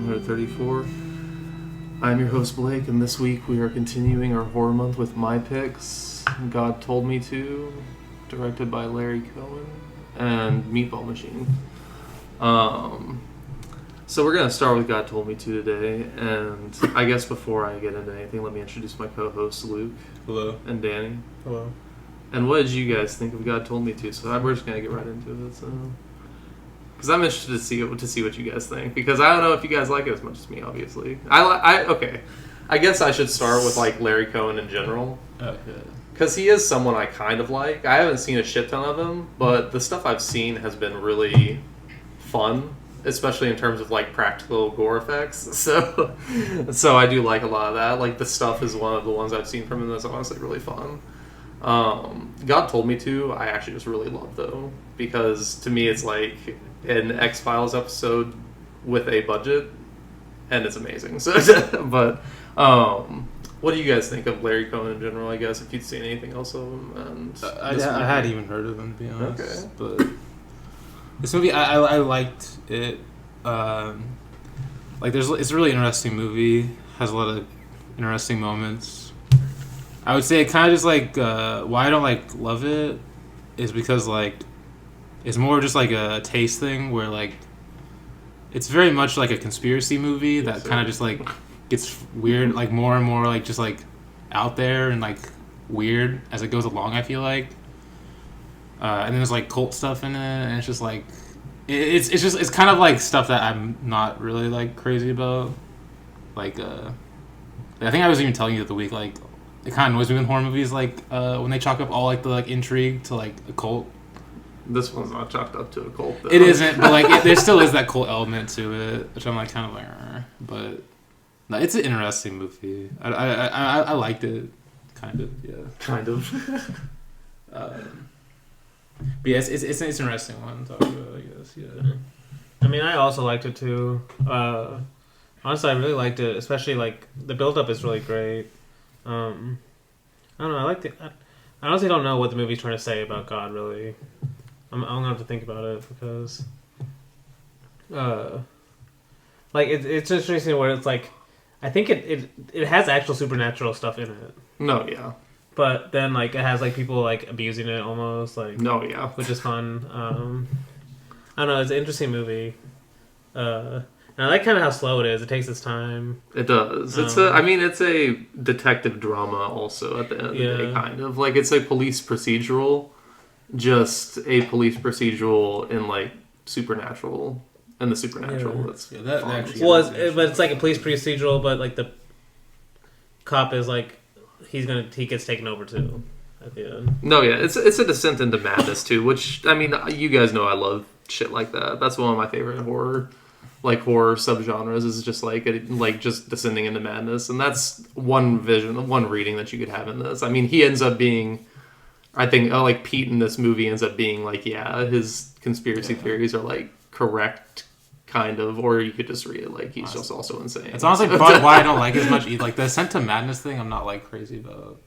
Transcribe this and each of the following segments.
134. I'm your host Blake, and this week we are continuing our horror month with my picks. God Told Me To, directed by Larry Cohen, and Meatball Machine. So we're going to start with God Told Me To today, and I guess before I get into anything, let me introduce my co-hosts, Luke. Hello. And Danny. Hello. And what did you guys think of God Told Me To? So we're just going to get right into it. So, because I'm interested to see what you guys think, because I don't know if you guys like it as much as me, obviously. Okay. I guess I should start with like Larry Cohen in general. Okay. Because he is someone I kind of like. I haven't seen a shit ton of him, but the stuff I've seen has been really fun, especially in terms of like practical gore effects. So I do like a lot of that. Like the stuff is one of the ones I've seen from him that's honestly really fun. God Told Me To, I actually just really love though, because to me it's like an X-Files episode with a budget, and it's amazing. So, but what do you guys think of Larry Cohen in general? I guess if you'd seen anything else of him, and I hadn't even heard of him, to be honest. Okay. But this movie, I liked it. It's a really interesting movie. Has a lot of interesting moments. I would say it kind of just like why I don't love it is because it's more just like a taste thing where it's very much like a conspiracy movie that kind of just gets weird, more and more just out there and weird as it goes along. I feel like, and then there's cult stuff in it, and it's just it's kind of stuff that I'm not really crazy about. I think I was even telling you the week it kind of annoys me when horror movies when they chalk up all the intrigue to a cult. This one's not chalked up to a cult, though. It isn't, but there still is that cult element to it, which I'm but no, it's an interesting movie. I liked it, kind of, yeah. Kind of. But yeah, it's an interesting one to talk about, I guess, yeah. I mean, I also liked it too. Honestly, I really liked it, especially the build-up is really great. I don't know, I liked it. I honestly don't know what the movie's trying to say about God, really. I'm gonna have to think about it because, it's interesting where it's I think it has actual supernatural stuff in it. No, yeah. But then it has people abusing it almost No, yeah. which is fun. I don't know, it's an interesting movie. And I like kind of how slow it is. It takes its time. It does. It's a detective drama also at the end of the day, kind of. It's a police procedural, just a police procedural in supernatural, and the supernatural. Yeah. That's that actually. Well, but it's a police procedural, but the cop is he gets taken over too at the end. No, yeah, it's a descent into madness too, which you guys know I love shit like that. That's one of my favorite horror subgenres is just just descending into madness, and that's one reading that you could have in this. He ends up being, I think, Pete in this movie ends up being his conspiracy theories are correct, kind of, or you could just read it he's just also insane. It's honestly probably why I don't like it as much. The Ascent to Madness thing, I'm not crazy about.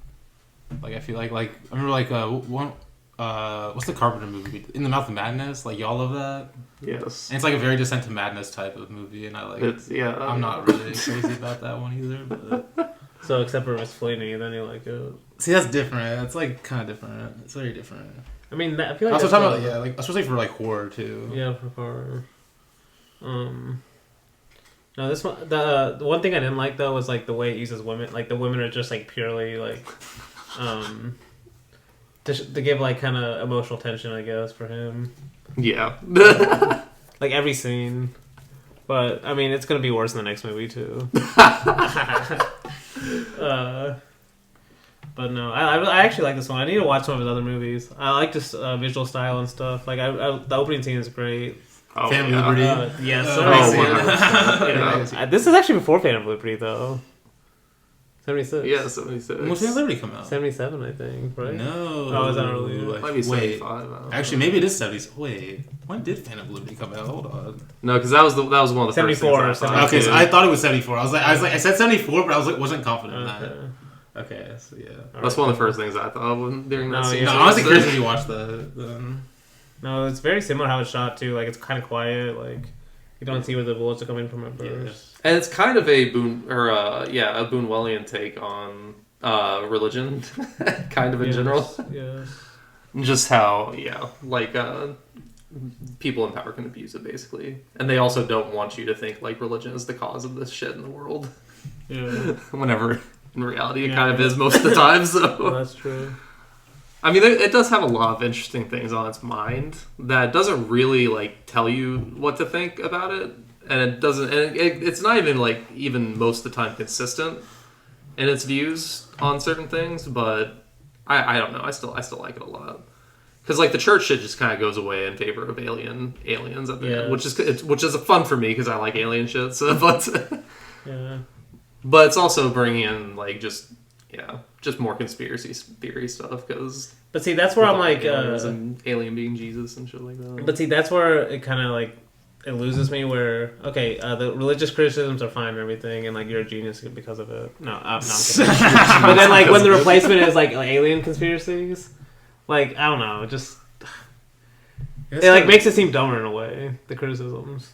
I feel I remember one. What's the Carpenter movie? In the Mouth of Madness? Y'all love that? Yes. And it's a very Descent to Madness type of movie, and I like it. Yeah. I'm not really crazy about that one either. But So except for Miss Flaney, then you like it. see, that's different. That's kind of different. It's very different. I mean, I feel I like was talking about especially for horror too. Yeah, for horror. No, this one. The one thing I didn't like though was the way it uses women. The women are just purely to give kind of emotional tension, I guess, for him. Yeah. Every scene. But it's gonna be worse in the next movie too. But no, I actually like this one. I need to watch some of his other movies. I like this visual style and stuff. The opening scene is great. Oh, Phantom of Liberty. Yes. Yeah. This is actually before Phantom of Liberty, though. 76. Yeah, 76. When did Phantom of Liberty come out? 77, I think, right? No. Oh, is that earlier? Might be 75. Actually, maybe it is 70s. Wait, when did Phantom of Liberty come out? Hold on. No, because that was one of the 74 first things or Okay, so I thought it was 74. I said 74, but I wasn't confident in that. Okay, so yeah. That's one of the first things I thought of during that scene. No, honestly, curious when you watch that. No, it's very similar how it's shot too. It's kind of quiet. You don't see where the bullets are coming from at first. And it's kind of a Boonwellian take on religion, kind of in general. Yes. Just how, people in power can abuse it, basically. And they also don't want you to think, like, religion is the cause of this shit in the world. Yeah. Whenever, in reality, it kind of is most of the time, so... Well, that's true. I mean, it does have a lot of interesting things on its mind that doesn't really, like, tell you what to think about it. And it doesn't... And it's not even, like, even most of the time consistent in its views on certain things, but I don't know. I still like it a lot. Because, like, the church shit just kind of goes away in favor of aliens at the end, which is fun for me because I like alien shit. So, but it's also bringing in like just more conspiracy theory stuff. But see, that's where I'm like, and alien being Jesus and shit like that. But see, that's where it kind of like it loses me. Where the religious criticisms are fine and everything, and like you're a genius because of it. No, I'm kidding. But then like when the replacement is like alien conspiracies. Like, I don't know, it like makes it seem dumber in a way, the criticisms.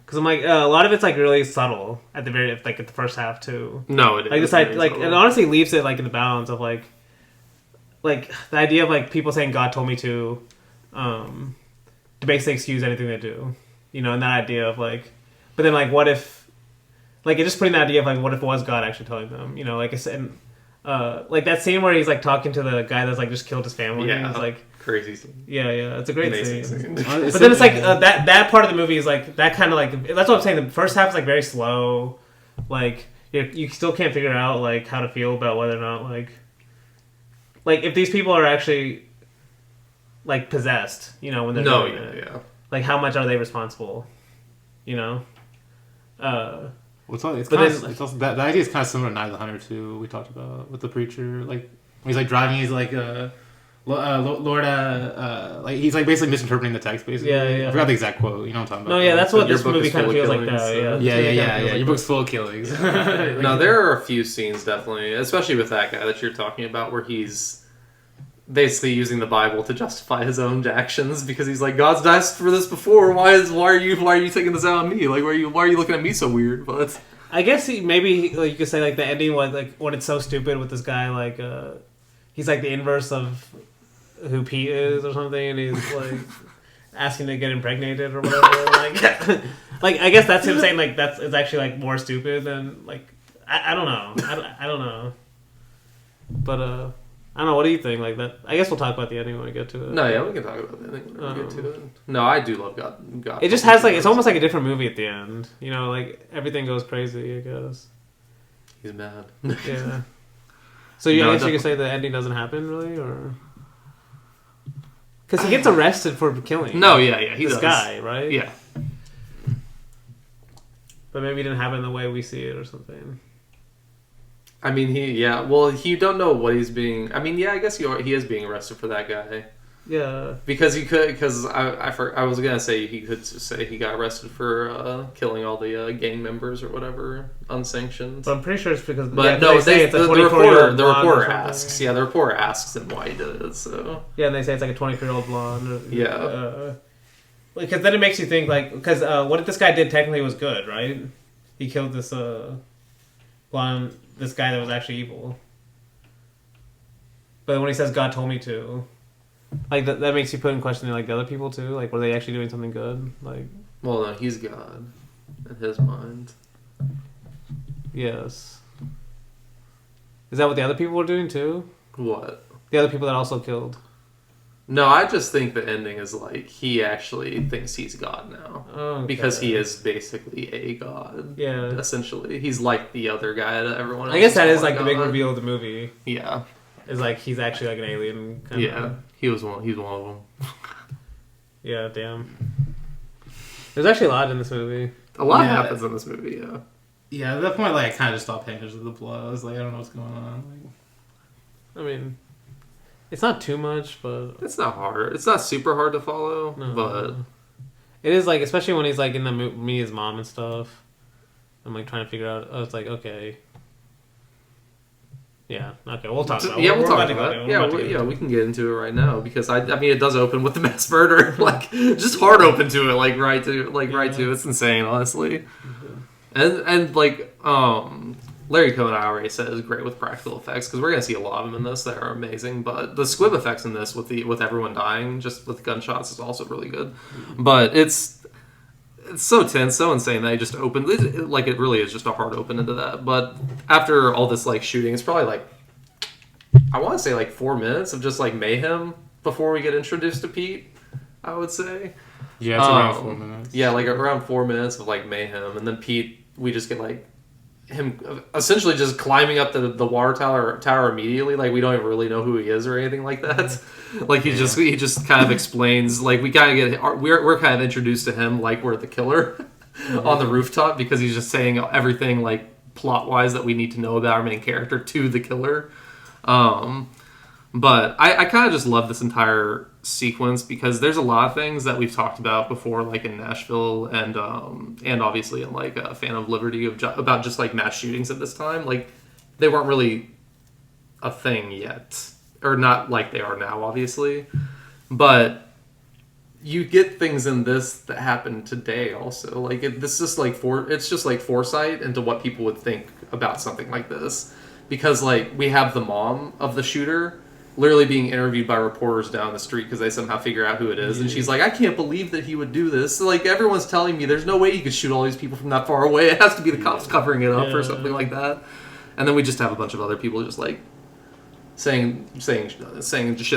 Because I'm like, a lot of it's like really subtle at the first half too. No, it is. Like it honestly leaves it like in the balance of like the idea of like people saying God told me to basically excuse anything they do, and that idea of like, but then like what if, like it just putting the idea of like what if it was God actually telling them, like I said. Like that scene where he's like talking to the guy that's like just killed his family. Yeah, it's like crazy scene. Yeah, it's a great scene. But then it's like that part of the movie is like that kind of like that's what I'm saying. The first half is like very slow. Like you still can't figure out like how to feel about whether or not like if these people are actually like possessed. When they're doing it. Like how much are they responsible? The idea is kind of similar to Night of the Hunter too. We talked about with the preacher, like when he's like driving, he's like Lord, like he's like basically misinterpreting the text. Basically, yeah. I forgot the exact quote. You know what I'm talking about? No, yeah, that's what this movie kind of feels like. That, yeah. Your book's full of killings. No, there are a few scenes definitely, especially with that guy that you're talking about, where he's basically using the Bible to justify his own actions because he's like, God's died for this before. Why are you taking this out on me? Like, why are you looking at me so weird? But I guess maybe you could say like the ending was like when it's so stupid with this guy like he's like the inverse of who Pete is or something, and he's like asking to get impregnated or whatever. Like I guess that's him saying like it's actually like more stupid than like I don't know. I don't know. But I don't know. What do you think? Like that? I guess we'll talk about the ending when we get to it. No, yeah, we can talk about the ending when we get to it. No, I do love God. It just has like it's almost like a different movie at the end. Like everything goes crazy. I guess he's mad. Yeah. So you could say the ending doesn't happen really, or because he gets arrested for killing. No, yeah, he this does. Guy, right? Yeah. But maybe it didn't happen the way we see it or something. I mean, you don't know what he's being... I mean, I guess he is being arrested for that guy. Yeah. Because I was going to say he could say he got arrested for killing all the gang members or whatever, unsanctioned. But I'm pretty sure it's because... But no, the reporter asks. Yeah, the reporter asks him why he did it, so... Yeah, and they say it's like a 24-year-old blonde. Yeah. Because then it makes you think, like... Because what this guy did technically was good, right? He killed this blonde... This guy that was actually evil. But when he says God told me to, like that makes you put in question like the other people too. Like, were they actually doing something good? Like, well, no, he's God in his mind. Yes. Is that what the other people were doing too? What? The other people that also killed. No, I just think the ending is like he actually thinks he's God now. Okay. Because he is basically a god. Yeah. Essentially. He's like the other guy that everyone else I guess that is like God. the big reveal of the movie. Yeah. Is like he's actually like an alien kind of. He's one of them. Yeah, damn. There's actually a lot in this movie. A lot happens in this movie, yeah. Yeah, at that point, like, I kind of just stopped paying attention to the plot. I was like, I don't know what's going on. I mean... It's not too much, but... It's not hard. It's not super hard to follow, but... It is, like, especially when he's, like, in the meeting his mom and stuff. I'm, like, trying to figure out... Oh, it's like, okay. Yeah. Okay. We'll talk about it. Yeah, we'll talk about about it. it. Yeah, we can get into it right now because I mean, it does open with the mass murder, like just hard open to it, like right to. It's insane, honestly. Mm-hmm. And like Larry Cohen, I already said, is great with practical effects because we're gonna see a lot of them in this that are amazing. But the squib effects in this with everyone dying just with gunshots is also really good. But it's so tense, so insane that I just opened like it really is just a hard open into that. But after all this like shooting, it's probably like I want to say like 4 minutes of just like mayhem before we get introduced to Pete. I would say. Yeah, it's around 4 minutes. Yeah, like around 4 minutes of like mayhem, and then Pete, we just get like him essentially just climbing up the water tower immediately. Like we don't even really know who he is or anything like that. Like he just kind of explains. Like we kind of get we're kind of introduced to him like we're the killer on the rooftop because he's just saying everything like plot wise that we need to know about our main character to the killer. But I kind of just love this entire sequence because there's a lot of things that we've talked about before, like in Nashville and obviously in like Phantom of Liberty about just like mass shootings at this time. Like they weren't really a thing yet, or not like they are now, obviously. But you get things in this that happen today also. Like it's just like foresight into what people would think about something like this. Because, like, we have the mom of the shooter literally being interviewed by reporters down the street because they somehow figure out who it is. And she's like, I can't believe that he would do this. So, like, everyone's telling me there's no way you could shoot all these people from that far away. It has to be the cops covering it up or something like that. And then we just have a bunch of other people just, like, saying shit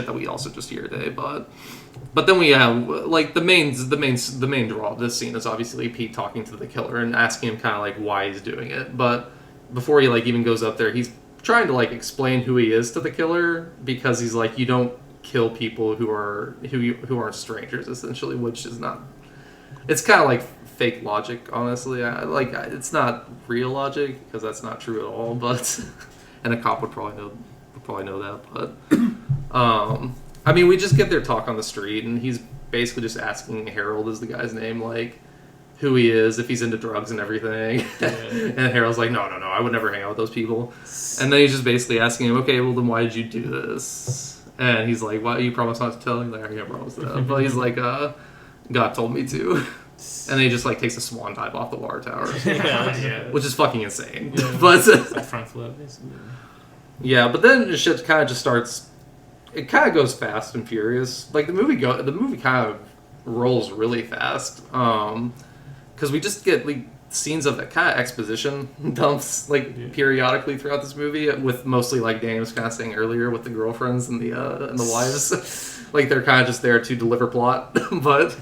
that we also just hear today. But then we have, like, the main draw of this scene is obviously Pete talking to the killer and asking him kind of, like, why he's doing it. But before he like even goes up there, he's trying to like explain who he is to the killer because he's like, you don't kill people who aren't strangers, essentially, which is not. It's kind of like fake logic, honestly. It's not real logic because that's not true at all. But and a cop would probably know that. But I mean, we just get their talk on the street, and he's basically just asking Harold is the guy's name, like, who he is, if he's into drugs and everything. Yeah. And Harold's like, no, I would never hang out with those people. And then he's just basically asking him, okay, well then why did you do this? And he's like, what, you promised not to tell him? Like, I can't promise that. But he's like, God told me to. And then he just like takes a swan dive off the water tower. Yeah. Which is fucking insane. Yeah. But it's like front flip, basically. Yeah, but then the shit kind of just starts, it kind of goes fast and furious. Like the movie kind of rolls really fast. Because we just get like scenes of that kind of exposition dumps periodically throughout this movie, with mostly like Daniel was kind of saying earlier with the girlfriends and the wives, like they're kind of just there to deliver plot. But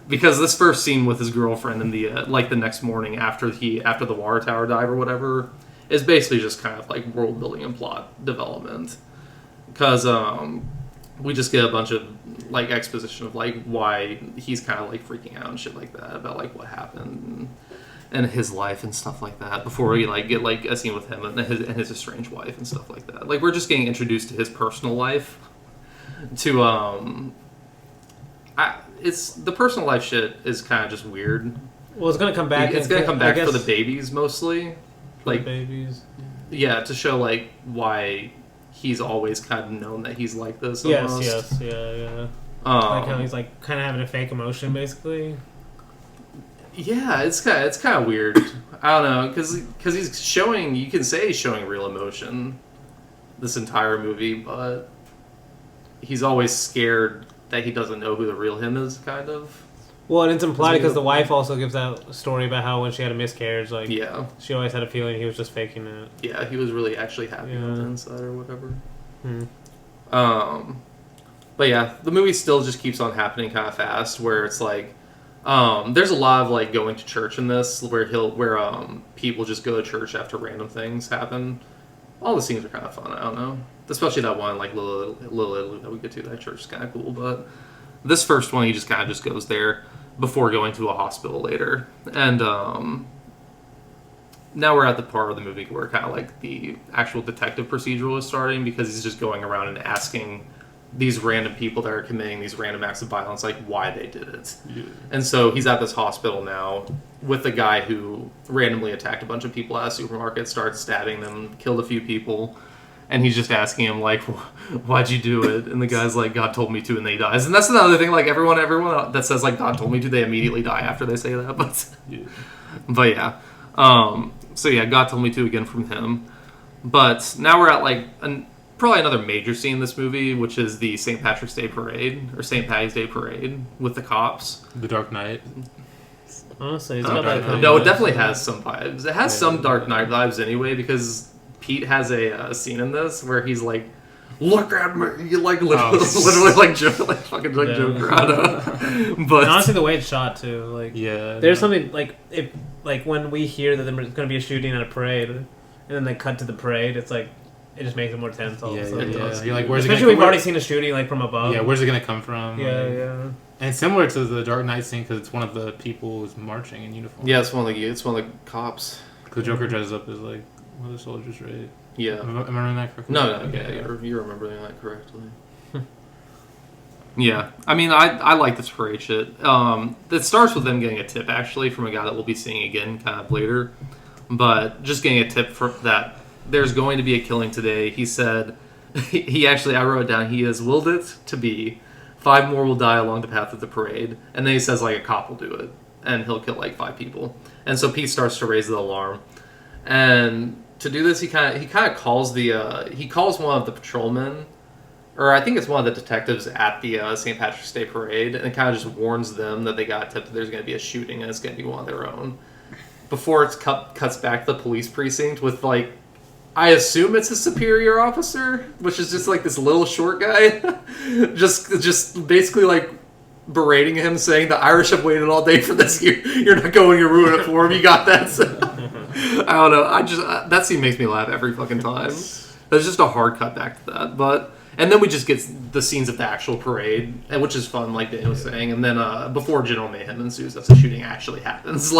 because this first scene with his girlfriend and the the next morning after the water tower dive or whatever is basically just kind of like world building and plot development. Because we just get a bunch of like exposition of like why he's kind of like freaking out and shit like that about like what happened and his life and stuff like that before we like get like a scene with him and his estranged wife and stuff like that. Like we're just getting introduced to his personal life. To it's the personal life shit is kind of just weird. Well, it's gonna come back. It's gonna come back for the babies mostly. Like babies. Yeah, to show like why he's always kind of known that he's like this. Almost. Yes, yeah. Like how he's like kind of having a fake emotion, basically. Yeah, it's kind of weird. I don't know, because he's showing. You can say he's showing real emotion this entire movie, but he's always scared that he doesn't know who the real him is, kind of. Well, and it's implied because the wife also gives that story about how when she had a miscarriage, like, yeah, she always had a feeling he was just faking it. Yeah, he was really actually happy on the inside or whatever. But yeah, the movie still just keeps on happening kind of fast, where it's like, there's a lot of like going to church in this, where Pete will just go to church after random things happen. All the scenes are kind of fun. I don't know, especially that one like little Italy that we get to. That church is kind of cool, but this first one he just kind of just goes there before going to a hospital later. And now we're at the part of the movie where kind of like the actual detective procedural is starting, because he's just going around and asking these random people that are committing these random acts of violence like why they did it. Yeah. And so he's at this hospital now with the guy who randomly attacked a bunch of people at a supermarket, started stabbing them, killed a few people. and he's just asking him like, "Why'd you do it?" And the guy's like, "God told me to," and then he dies. And that's another thing. Like everyone that says like God told me to, they immediately die after they say that. But yeah. So yeah, God told me to again from him. But now we're at like probably another major scene in this movie, which is the St. Patrick's Day parade or St. Patty's Day parade with the cops. The Dark Knight. Honestly, it's got that. No, it definitely has some vibes. It has some Dark Knight vibes anyway, because Pete has a scene in this where he's like, "Look at me!" You like literally like fucking Joker. But honestly, the way it's shot too, like there's something like if like when we hear that there's going to be a shooting at a parade, and then they cut to the parade, it's like it just makes it more tense. All of a sudden. You're like, where's especially we've already seen a shooting like from above. Yeah, where's it gonna come from? Yeah. And it's similar to the Dark Knight scene because it's one of the people who's marching in uniform. Yeah, it's one of the cops. The Joker dresses up as like one of the soldiers, right? Yeah. Am I remembering that correctly? No, yeah, you're remembering that correctly. Yeah, I mean, I like this parade shit. It starts with them getting a tip, actually, from a guy that we'll be seeing again kind of later. But just getting a tip for that there's going to be a killing today. He said, he actually, I wrote it down, he has willed it to be. 5 more will die along the path of the parade. And then he says, like, a cop will do it. And he'll kill, like, 5 people. And so Pete starts to raise the alarm. And to do this, he kind of calls he calls one of the patrolmen, or I think it's one of the detectives at the St. Patrick's Day parade, and it kind of just warns them that they got tipped that there's going to be a shooting and it's going to be one of their own. Before it cuts back to the police precinct with, like, I assume it's a superior officer, which is just like this little short guy, just basically like berating him, saying the Irish have waited all day for this. You're not going to ruin it for him. You got that. So, I don't know. That scene makes me laugh every fucking time. There's just a hard cut back to that, and then we just get the scenes of the actual parade, and which is fun, like Daniel was saying. And then before General Mayhem ensues, that's the shooting actually happens.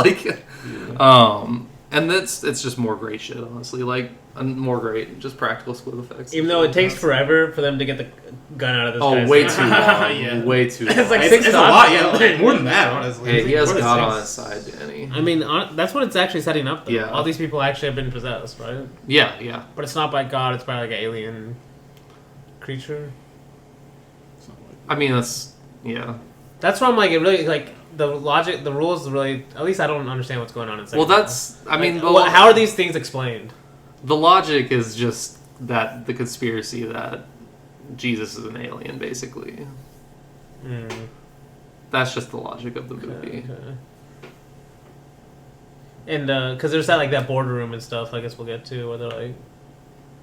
And it's just more great shit, honestly. Like, more great, just practical split effects. Even though it takes forever for them to get the gun out of this guy's way too long. Way too long. It's like it's a lot, yeah. More than that, honestly. Hey, he has God on his side, Danny. I mean, that's what it's actually setting up, though. Yeah. All these people actually have been possessed, right? Yeah. But it's not by God, it's by, like, an alien creature. I mean, that's... Yeah. That's why I'm like, it really, like... The logic, the rules really... At least I don't understand what's going on in Well, that's... I mean... how are these things explained? The logic is just that the conspiracy that Jesus is an alien, basically. That's just the logic of the movie. Okay. And, because there's that boardroom and stuff, I guess we'll get to, where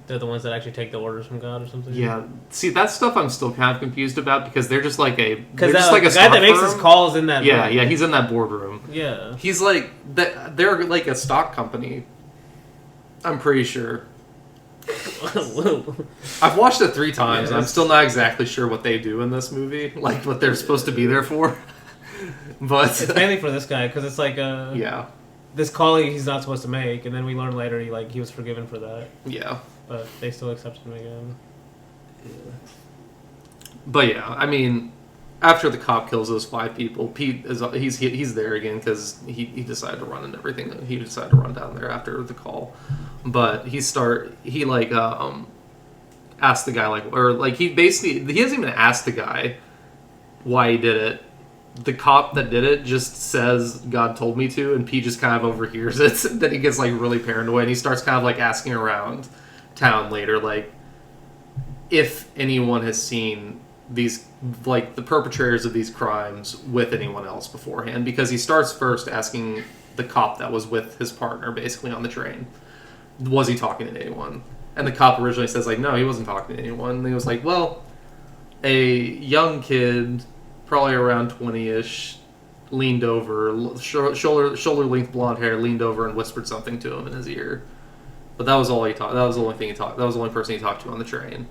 they're the ones that actually take the orders from God or something. Yeah. See, that stuff I'm still kind of confused about, because they're just like a... Because the guy that makes his calls in that room. Yeah, he's in that boardroom. Yeah. He's like... They're like a stock company. I'm pretty sure. I've watched it 3 times, and I'm still not exactly sure what they do in this movie. Like, what they're supposed to be there for. But... It's mainly for this guy, because it's like Yeah. This call he's not supposed to make, and then we learn later he was forgiven for that. Yeah. But they still accepted him again. Yeah. But yeah, I mean, after the cop kills those 5 people, Pete he's there again because he decided to run and everything. He decided to run down there after the call, but he asked the guy he doesn't even ask the guy why he did it. The cop that did it just says God told me to, and Pete just kind of overhears it. Then he gets like really paranoid, and he starts kind of like asking around town later, like, if anyone has seen these, like, the perpetrators of these crimes with anyone else beforehand, because he starts first asking the cop that was with his partner basically on the train, was he talking to anyone? And the cop originally says, like, no, he wasn't talking to anyone. And he was like, well, a young kid, probably around 20-ish, leaned over, shoulder-length blonde hair, leaned over and whispered something to him in his ear. But that was all he talked. That was the only thing he talked. That was the only person he talked to on the train,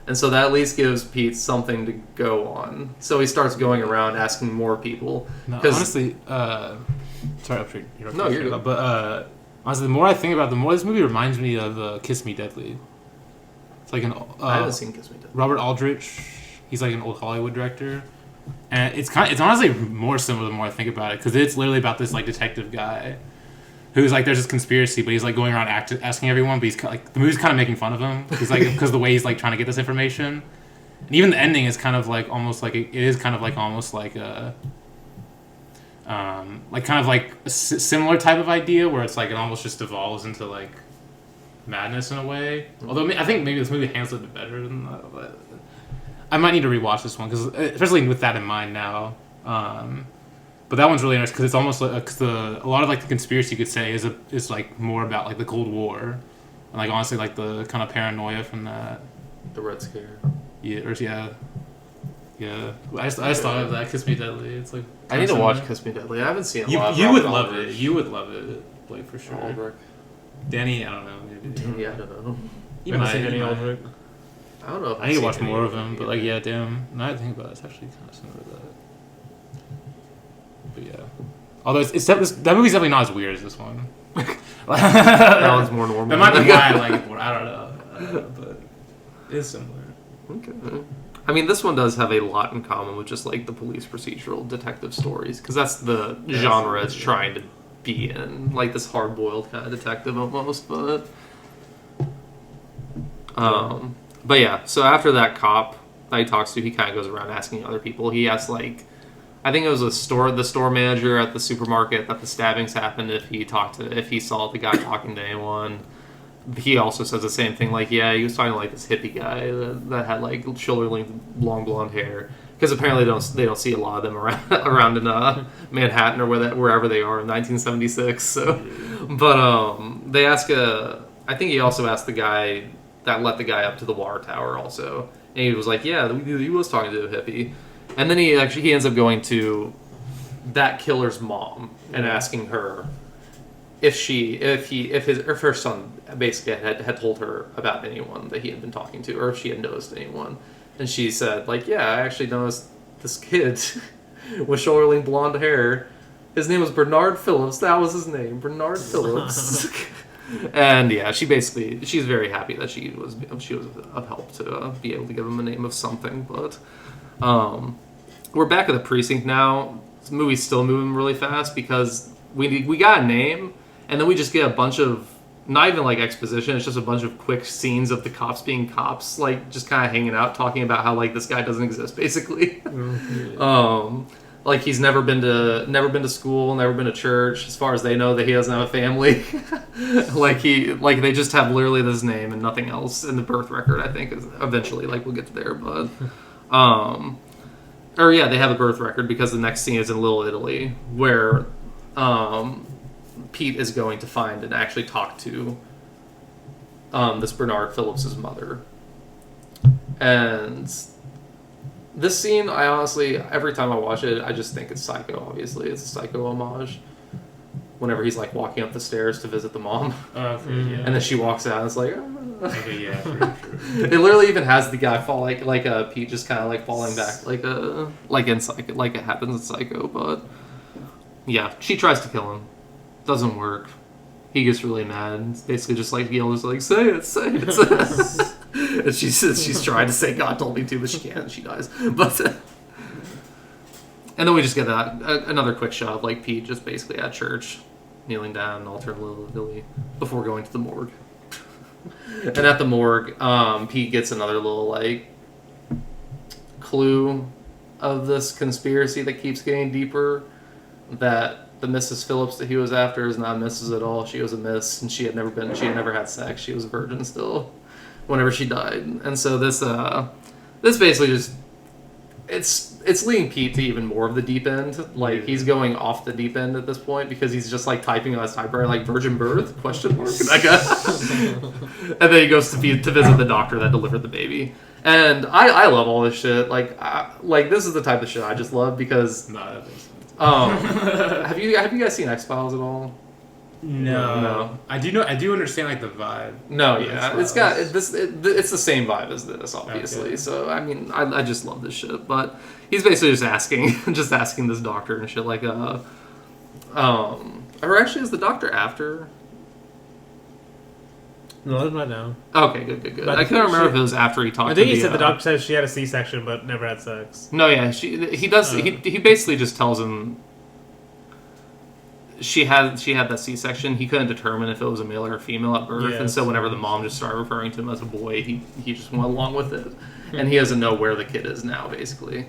and so that at least gives Pete something to go on. So he starts going around asking more people. No, honestly, sorry, no, you're good. But honestly, the more I think about it, the more this movie reminds me of Kiss Me Deadly. It's like I haven't seen Kiss Me Deadly. Robert Aldrich. He's like an old Hollywood director, and it's honestly more similar the more I think about it, because it's literally about this like detective guy who's like, there's this conspiracy, but he's like going around asking everyone, but he's like, the movie's kind of making fun of him because like because the way he's like trying to get this information, and even the ending is kind of like almost like it is kind of like almost like a kind of like a similar type of idea where it's like it almost just evolves into like madness in a way. Although I think maybe this movie handles it better than that. But I might need to rewatch this one because especially with that in mind now. But that one's really interesting because it's almost like cause a lot of like the conspiracy you could say is like more about like the Cold War and like honestly like the kind of paranoia from that. The Red Scare. Yeah. I just thought of that. Kiss Me Deadly. It's like I need to watch Kiss Me Deadly. I haven't seen a lot. You would love it. You would love it, like for sure. Aldrich. Danny, I don't know. Maybe. Yeah, I don't know. You haven't seen any Aldrich? I don't know. If I need to watch more of them, but like yeah, damn. Now I think about it, it's actually kind of similar to that. But yeah, although that movie's definitely not as weird as this one. That one's more normal. That might be why I like it more. I don't know, but it's similar. Okay. I mean, this one does have a lot in common with just like the police procedural detective stories, because that's the genre it's trying to be in, like this hard-boiled kind of detective almost. But yeah. So after that cop that he talks to, he kind of goes around asking other people. He asks like, I think it was the store manager at the supermarket that the stabbings happened. If he saw the guy talking to anyone. He also says the same thing, like, yeah, he was talking to, like, this hippie guy that had, like, shoulder-length, long blonde hair. Because apparently they don't see a lot of them around in Manhattan or wherever they are in 1976. So, but they ask I think he also asked the guy that let the guy up to the water tower also. And he was like, yeah, he was talking to a hippie. And then he ends up going to that killer's mom and asking her if her son basically had told her about anyone that he had been talking to, or if she had noticed anyone. And she said, like, yeah, I actually noticed this kid with shoulder-length blonde hair. His name was Bernard Phillips. That was his name, Bernard Phillips. And yeah, she's very happy that she was of help to be able to give him a name of something. But we're back at the precinct now. This movie's still moving really fast because we got a name, and then we just get a bunch of, not even like exposition, it's just a bunch of quick scenes of the cops being cops, like just kind of hanging out, talking about how like this guy doesn't exist, basically. Like he's never been to school, never been to church. As far as they know, that he doesn't have a family. like they just have literally this name and nothing else in the birth record. I think eventually, like we'll get to there, but or yeah, they have a birth record because the next scene is in Little Italy, where Pete is going to find and actually talk to this Bernard Phillips' mother. And this scene, I honestly, every time I watch it, I just think it's Psycho, obviously. It's a Psycho homage. Whenever he's like walking up the stairs to visit the mom. Okay, yeah. And then she walks out and it's like, okay, yeah, true. It literally even has the guy fall like Pete just kind of like falling back like in Psycho, like it happens in Psycho. But yeah, she tries to kill him. Doesn't work. He gets really mad. It's basically just like yells like, say it. And she says she's trying to say God told me to, but she can't. And she dies. But and then we just get another quick shot of like Pete just basically at church, kneeling down and altar lily before going to the morgue. And at the morgue, Pete gets another little like clue of this conspiracy that keeps getting deeper. That the Mrs. Phillips that he was after is not Mrs. at all. She was a Miss, and she had never had sex. She was a virgin still, whenever she died. And so this basically just it's leading Pete to even more of the deep end. Like he's going off the deep end at this point because he's just like typing on his typewriter like virgin birth ? I guess. And then he goes to visit the doctor that delivered the baby. And I love all this shit. Like this is the type of shit I just love because. No, that makes sense. Have you guys seen X-Files at all? No. I do understand like the vibe. No, yeah, it's the same vibe as this, obviously. Okay. So I mean, I just love this shit. But he's basically just asking this doctor and shit like or actually is the doctor after? No, it's not now. Okay, good. But I couldn't remember if it was after he talked. I think he said the doctor says she had a C-section but never had sex. No, yeah, he does. He basically just tells him. she had that C-section. He couldn't determine if it was a male or a female at birth, and so whenever the mom just started referring to him as a boy, he just went along with it, and he doesn't know where the kid is now, basically.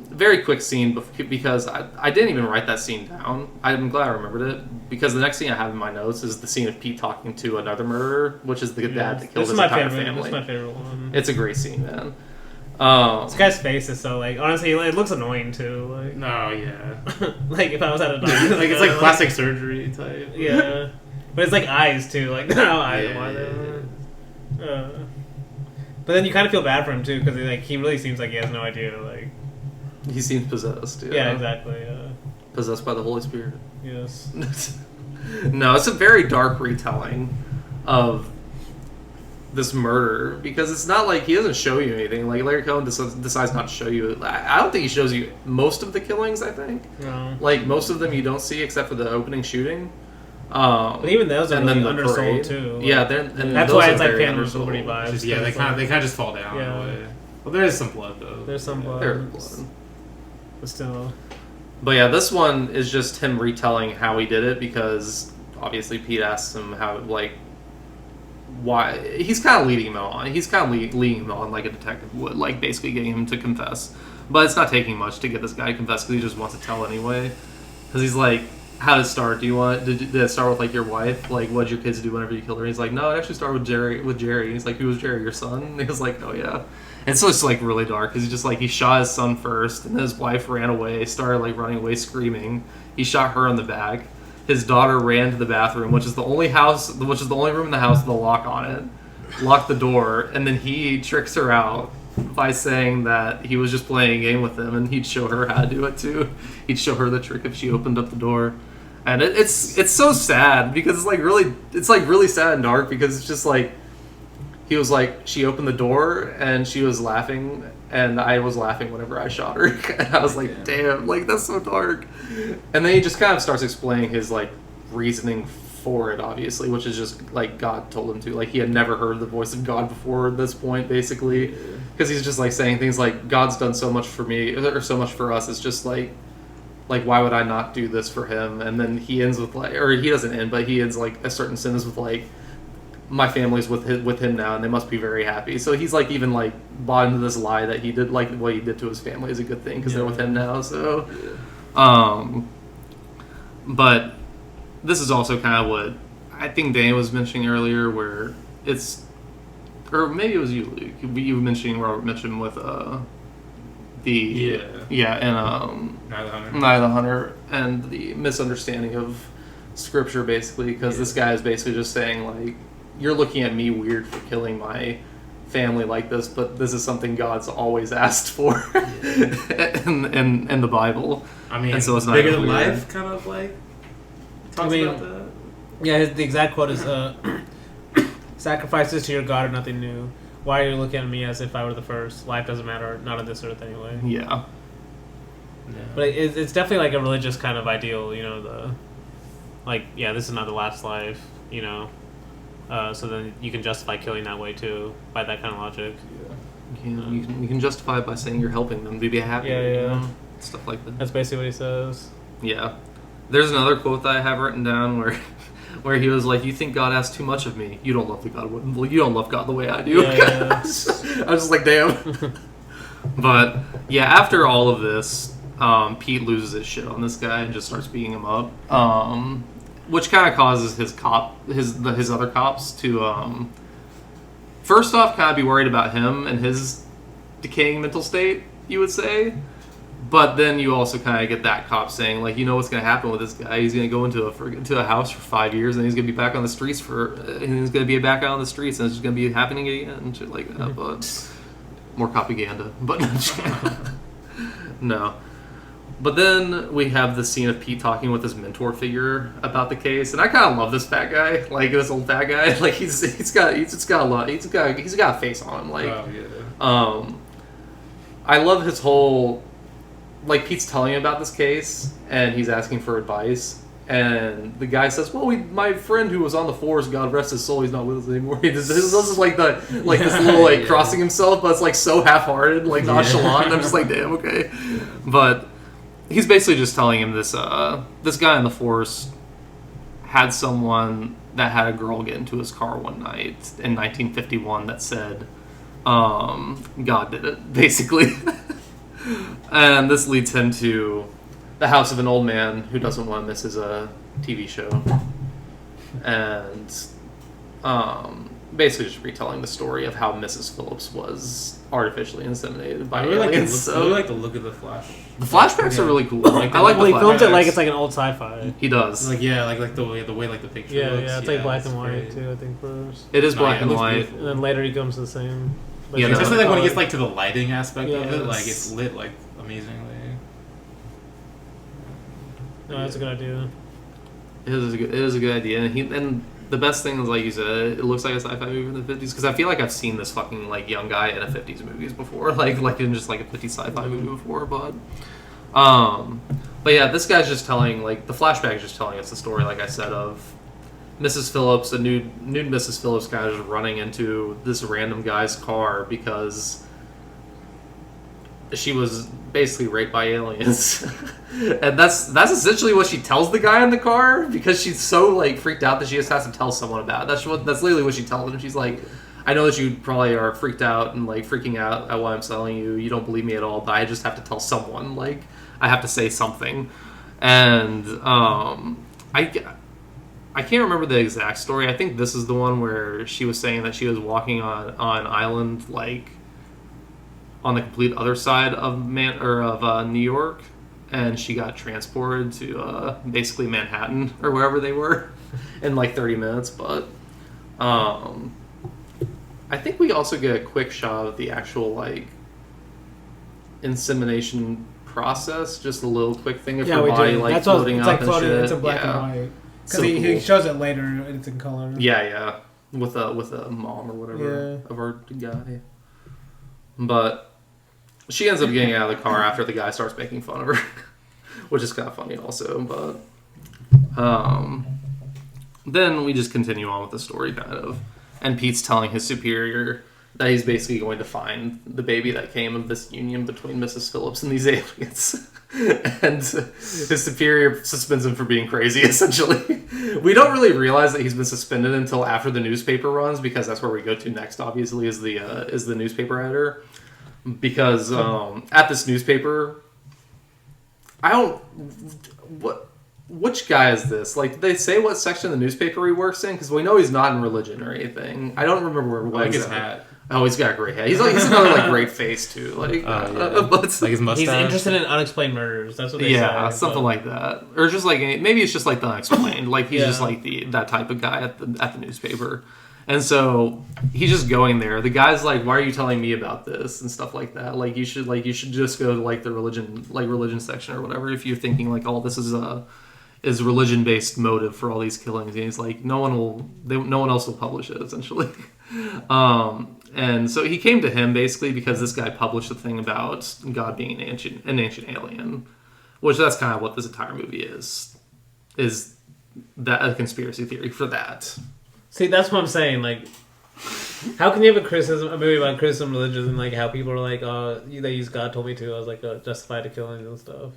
Very quick scene because I didn't even write that scene down. I'm glad I remembered it because the next scene I have in my notes is the scene of Pete talking to another murderer, which is the dad that killed his entire family. This is my favorite one. It's a great scene, man. This guy's face is so like honestly, it looks annoying too. Like No, yeah. like if I was at a doctor, like it's like plastic surgery type. Yeah, but it's like eyes too. Like no eyes. But then you kind of feel bad for him too because he really seems like he has no idea. Like he seems possessed. Yeah, exactly. Possessed by the Holy Spirit. Yes. No, it's a very dark retelling of this murder because it's not like he doesn't show you anything. Like Larry Cohen decides not to show you. I don't think he shows you most of the killings. I think like most of them you don't see except for the opening shooting. But even those are really undersold too. Like, yeah, and that's why it's like Phantom Liberty vibes. Yeah, they kind of just fall down. Yeah. In a way. Well, there is some blood though. There's some blood. There's blood. But still. But yeah, this one is just him retelling how he did it because obviously Pete asks him how why he's kind of leading him on. He's kind of leading him on like a detective would, like basically getting him to confess. But it's not taking much to get this guy to confess because he just wants to tell anyway. Because he's like, how did it start? Did it start with like your wife? Like, what did your kids do whenever you killed her? He's like, no, it actually started with Jerry. He's like, who was Jerry? Your son? And he was like, oh yeah. And so it's like really dark because he's just like he shot his son first, and then his wife ran away, started like running away screaming. He shot her in the back. His daughter ran to the bathroom, which is the only room in the house with a lock on it. Locked the door, and then he tricks her out by saying that he was just playing a game with him, and he'd show her how to do it too. He'd show her the trick if she opened up the door. And it's so sad because it's like really sad and dark because it's just like he was like she opened the door and she was laughing and I was laughing whenever I shot her and I was like damn, like that's so dark. And then he just kind of starts explaining his like reasoning for it, obviously, which is just like God told him to. Like he had never heard the voice of God before at this point, basically, because he's just like saying things like God's done so much for me or so much for us. It's just like why would I not do this for him? And then he ends with like, or he doesn't end, but he ends like a certain sentence with like, my family's with him now, and they must be very happy. So he's like even like bought into this lie that he did like what he did to his family is a good thing because they're with him now. So, but this is also kind of what I think Dan was mentioning earlier, where it's, or maybe it was you, Luke. You were mentioning Robert Mitchum with and Night of the Hunter and the misunderstanding of scripture, basically, because this guy is basically just saying like, you're looking at me weird for killing my family like this, but this is something God's always asked for in the Bible. I mean, and so it's not bigger than life, kind of like talks about that. Yeah, the exact quote is, "Sacrifices to your God are nothing new. Why are you looking at me as if I were the first? Life doesn't matter, not on this earth anyway." Yeah. But it's definitely like a religious kind of ideal, you know, this is not the last life, you know. So then you can justify killing that way too, by that kind of logic. Yeah. You can justify it by saying you're helping them to be happy. Yeah. You know? Stuff like that. That's basically what he says. Yeah. There's another quote that I have written down where he was like, "You think God asks too much of me? You don't love You don't love God the way I do." Yeah. I was just like, damn. But yeah, after all of this, Pete loses his shit on this guy and just starts beating him up, which kind of causes his other cops to first off kind of be worried about him and his decaying mental state, you would say. But then you also kind of get that cop saying, like, you know what's going to happen with this guy? He's going to go into a house for 5 years, and he's going to be back on the streets and he's going to be back out on the streets, and it's just going to be happening again, and shit like that. But more propaganda. But no. But then we have the scene of Pete talking with his mentor figure about the case, and I kind of love this fat guy, like this old fat guy. Like he's got a face on him. Like, I love his whole. Like, Pete's telling him about this case, and he's asking for advice, and the guy says, well, my friend who was on the force, God rest his soul, he's not with us anymore. This is like this little, crossing himself, but it's, like, so half-hearted, like, nonchalant, and I'm just like, damn, okay. But he's basically just telling him this this guy in the force had someone that had a girl get into his car one night in 1951 that said God did it, basically. And this leads him to the house of an old man who doesn't want to miss his TV show, and basically just retelling the story of how Mrs. Phillips was artificially inseminated by aliens. I really like the look of the flash. The flashbacks are really cool. I like the Well, he filmed it like flashbacks. it's like an old sci-fi. He does. Like the way like the picture Yeah, looks. yeah, it's like black and white great. too. I think first, It is No, black yeah, it and looks white. beautiful. and then later he comes to the same. But Yeah, it's Especially just like when he color. gets like to the lighting aspect of it, Yes. like it's lit like amazingly. No, that's a good idea. It is a good idea, and the best thing is, like you said, it looks like a sci-fi movie in the 50s, because I feel like I've seen this fucking like young guy in a 50s movies before, like in just like a 50s sci-fi movie before, but yeah, this guy's just telling, like, the flashback is just telling us the story, like I said, of Mrs. Phillips, a nude Mrs. Phillips kind of just running into this random guy's car because she was basically raped by aliens. And that's essentially what she tells the guy in the car, because she's so like freaked out that she just has to tell someone about it. That's literally what she tells him. She's like, I know that you probably are freaked out and like freaking out at what I'm telling you. You don't believe me at all, but I just have to tell someone. Like, I have to say something. And I can't remember the exact story. I think this is the one where she was saying that she was walking on an island, like on the complete other side of New York, and she got transported to basically Manhattan or wherever they were in like 30 minutes. But I think we also get a quick shot of the actual like insemination process, just a little quick thing of her body like That's what floating it's up like and floating. shit. It's in black Yeah. and white because So he cool. shows it later and it's in color. Yeah, with a mom or whatever of our guy. But she ends up getting out of the car after the guy starts making fun of her, which is kind of funny also. But then we just continue on with the story, kind of, and Pete's telling his superior that he's basically going to find the baby that came of this union between Mrs. Phillips and these aliens. And his superior suspends him for being crazy, essentially. We don't really realize that he's been suspended until after the newspaper runs, because that's where we go to next, obviously, is the newspaper editor. Because at this newspaper, which guy is this? Like, did they say what section of the newspaper he works in? Because we know he's not in religion or anything. I don't remember where I like his hat. Oh, he's got a great hat. He's another like great face too. Like, but Like his mustache. He's interested in unexplained murders. That's what they say. yeah, something like that, or just like maybe it's just like the unexplained. Like he's just like that type of guy at the newspaper, and so he's just going there. The guy's like, "Why are you telling me about this?" and stuff like that. Like you should just go to like the religion section or whatever if you're thinking like, "Oh, this is religion based motive for all these killings." And he's like, no one else will publish it, essentially. And so he came to him basically because this guy published a thing about God being an ancient alien, which that's kind of what this entire movie is that a conspiracy theory for that. See, that's what I'm saying. Like, how can you have a movie about criticism of religion and like how people are like, oh, they use God told me to. I was like, justified to killing and stuff.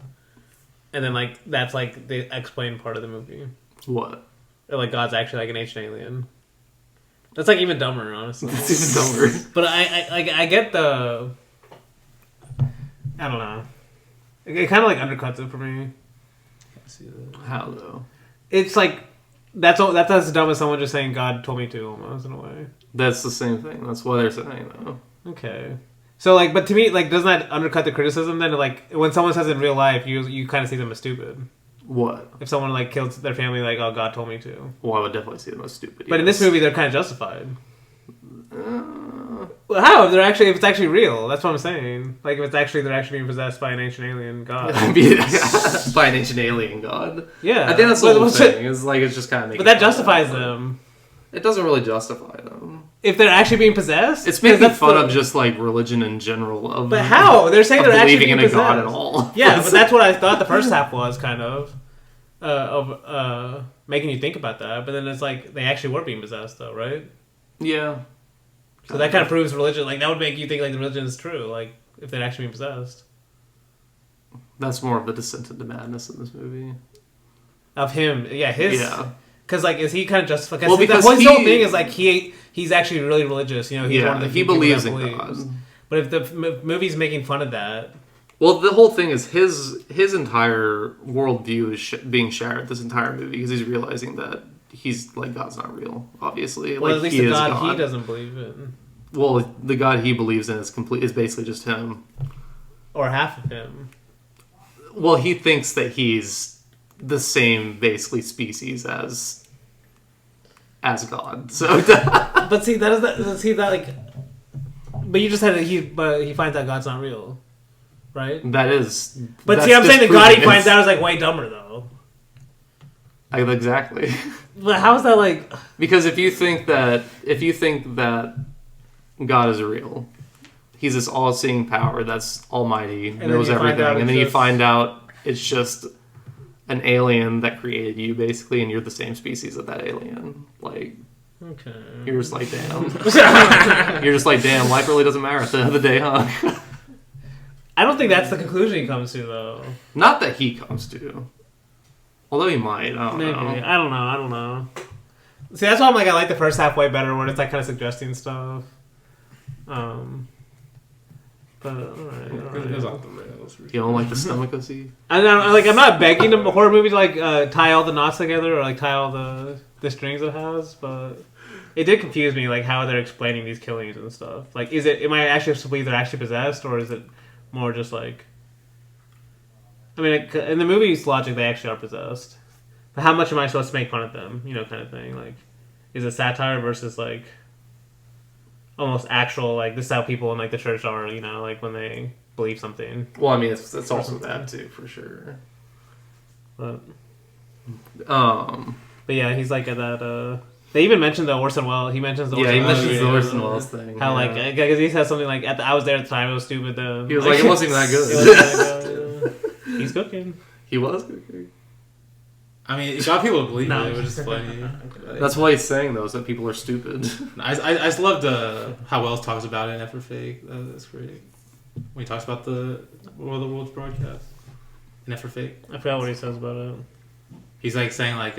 And then like that's like the explained part of the movie. What? Or like God's actually like an ancient alien. That's like even dumber, honestly. It's even dumber. But I get the. I don't know. It kind of like undercuts it for me. How though? It's like that's as dumb as someone just saying God told me to, almost in a way. That's the same thing. That's what they're saying though. Okay. So like, but to me, like, doesn't that undercut the criticism? Then like, when someone says in real life, you kind of see them as stupid. What? If someone like kills their family, like, oh, God told me to. Well, I would definitely see them as stupid. But in this movie, they're kind of justified. Well, how? If it's actually real, that's what I'm saying. Like, if they're actually being possessed by an ancient alien god. By an ancient alien god. Yeah. I think that's the whole thing. It's like it's just kind of making. But that justifies them. It doesn't really justify them. If they're actually being possessed, it's making fun of just like religion in general. But how? They're saying they're actually being believing in a possessed. god at all. Yeah, but that's what I thought the first half was kind of making you think about that. But then it's like they actually were being possessed, though, right? Yeah. So that kind of proves religion. Like that would make you think like the religion is true. Like if they're actually being possessed. That's more of the descent into madness in this movie. Of him, yeah, his. Yeah. Because like, is he kind of justified? Well, because his whole thing is like he's actually really religious. You know, he's one of the he few people believes that in believes. God. But if the movie's making fun of that, Well, the whole thing is his entire worldview is being shattered this entire movie because he's realizing that he's like God's not real. Obviously, well, like at least he the is God he doesn't believe in, Well, the God he believes in is basically just him. or half of him. Well, he thinks that he's the same basically species as God. So, But see, that like. But you just said that he finds out God's not real, right? that is. But that's see, I'm saying the God he disproving finds it. out is like way dumber though. Exactly. But how is that like? Because if you think that God is real, he's this all-seeing power that's almighty, then knows you find everything, out and it's then you just- find out it's just an alien that created you, basically, and you're the same species of that alien. Like, Okay. you're just like, damn. You're just like, damn, life really doesn't matter at the end of the day, huh? I don't think that's the conclusion he comes to though. Not that he comes to. Although he might, I don't Maybe. know. I don't know. See, that's why I'm like, I like the first half way better when it's like kind of suggesting stuff. But alright. It was off the rails. You don't like the stomach OC? I'm not begging a horror movie to like tie all the knots together or like tie all the strings it has, but it did confuse me like how they're explaining these killings and stuff. Like, am I actually supposed to believe they're actually possessed, or is it more just like? I mean, in the movie's logic, they actually are possessed. But how much am I supposed to make fun of them? You know, kind of thing. Like, is it satire versus like almost actual? Like, this is how people in like the church are. You know, like when they believe something. Well, I mean, it's also that too, for sure. But Um, yeah, he's like at that. They even mentioned the Orson Welles. He mentions the yeah, Orson he Welles. mentions the video. Orson Welles thing. How yeah. like because he says something like I was there at the time. It was stupid. He was like, it wasn't even that good. It wasn't that good, yeah. He's cooking. He was cooking. I mean, it got people to believe No. it, which is funny. That's why he's saying those that people are stupid. I just loved how Wells talks about it in F for Fake. That's great. When he talks about the World's broadcast in F for Fake. I forgot what he says about it. He's like saying like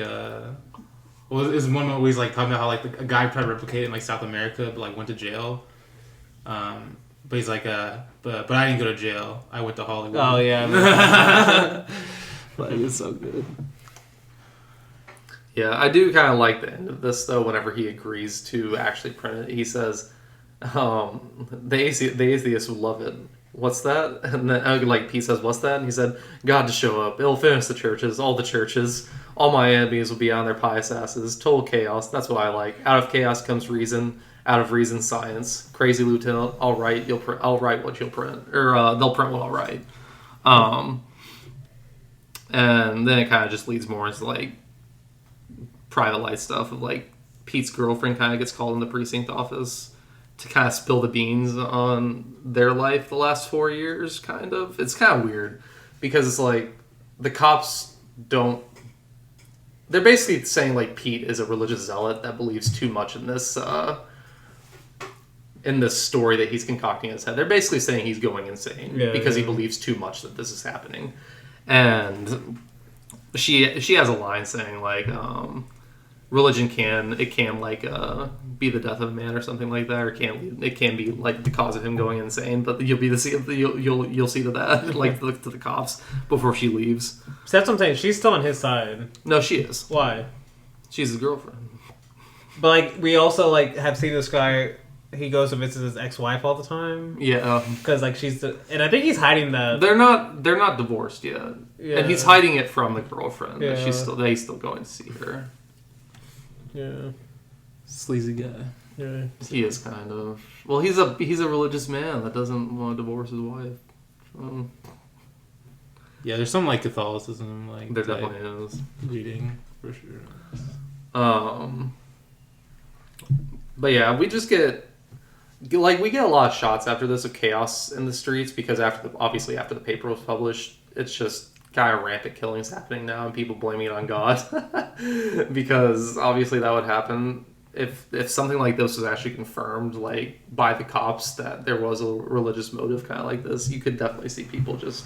well, there's one moment where he's like talking about how like a guy tried to replicate it in like South America, but like went to jail. But he's like but I didn't go to jail. I went to Hollywood. Oh yeah. Like, it's so good. Yeah, I do kind of like the end of this though. Whenever he agrees to actually print it, he says, "The atheists will love it. What's that?" And then like Pete says, "What's that?" And he said, "God to show up. It'll finish the churches, all the churches. All my enemies will be on their pious asses. Total chaos. That's what I like. Out of chaos comes reason. Out of reason, science. Crazy lieutenant. I'll write. I'll write what you'll print, or they'll print what I'll write." And then it kind of just leads more into like private life stuff of like Pete's girlfriend kind of gets called in the precinct office to kind of spill the beans on their life the last 4 years. Kind of, it's kind of weird because it's like the cops don't. They're basically saying like Pete is a religious zealot that believes too much in this story that he's concocting in his head. They're basically saying he's going insane because he believes too much that this is happening. And she has a line saying like religion can like be the death of a man or something like that, or it can be like the cause of him going insane, but you'll see to that like to the cops before she leaves. So that's what I'm saying. She's still on his side. No, she is. Why? She's his girlfriend. But like we also like have seen this guy. He goes to visit his ex-wife all the time. Yeah, Because like and I think he's hiding that. they're not divorced yet, Yeah. and he's hiding it from the girlfriend. Yeah. But he's still going to see her. Yeah. Sleazy guy. Yeah. He is kind of. Well, he's a religious man that doesn't want to divorce his wife. Yeah, there's some like Catholicism like There type definitely is. reading for sure. But yeah, we just get a lot of shots after this of chaos in the streets because after the paper was published, it's just kind of rampant killings happening now and people blaming it on God because obviously that would happen if something like this was actually confirmed like by the cops that there was a religious motive kind of like this. You could definitely see people just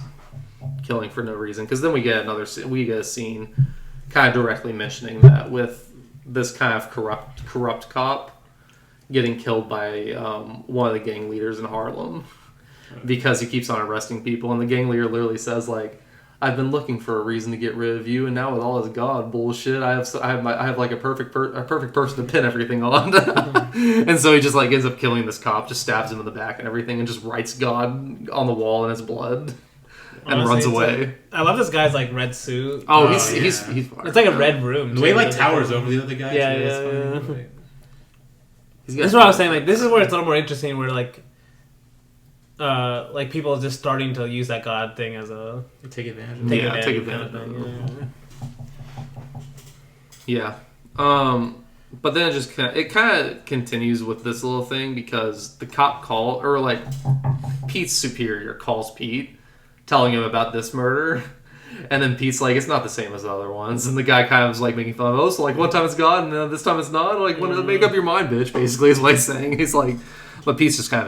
killing for no reason. Because then we get a scene kind of directly mentioning that with this kind of corrupt cop getting killed by one of the gang leaders in Harlem because he keeps on arresting people, and the gang leader literally says like, I've been looking for a reason to get rid of you, and now with all this God bullshit, I have like a perfect person to pin everything on. And so he just like ends up killing this cop, just stabs him in the back and everything, and just writes God on the wall in his blood, and Honestly, runs away. Like, I love this guy's like red suit. Oh, he's fire. It's like a red room. The way he like towers over the other guy. Yeah, too, yeah. it's funny. This is what I was saying. Like, this is where it's a little more interesting. Where like people just starting to use that God thing as a Take advantage. Take advantage kind of thing. Yeah. But then it kind of continues with this little thing because the cop Pete's superior calls Pete, telling him about this murder, and then Pete's like, it's not the same as the other ones, and the guy kind of is like making fun of, so like one time it's God and this time it's not, like make up your mind, bitch, basically is what he's saying. He's like, but Pete's just kind of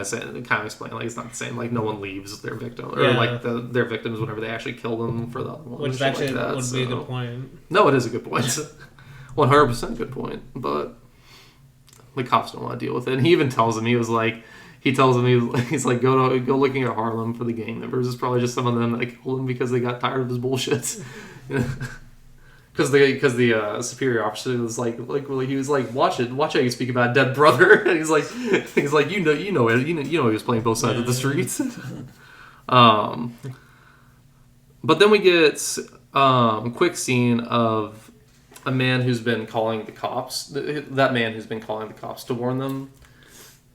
explaining like it's not the same, like no one leaves their victim or like their victims whenever they actually kill them for the other one, which actually like that, would be a good point. No, it is a good point. 100% good point, but the cops don't want to deal with it. And he even tells him, he's like, go looking at Harlem for the gang members. It's probably just some of them that killed him because they got tired of his bullshit. Because the superior officer was like he was like, watch how you speak about a dead brother. And he's like you know he was playing both sides of the streets. But then we get quick scene of a man who's been calling the cops. That man who's been calling the cops to warn them.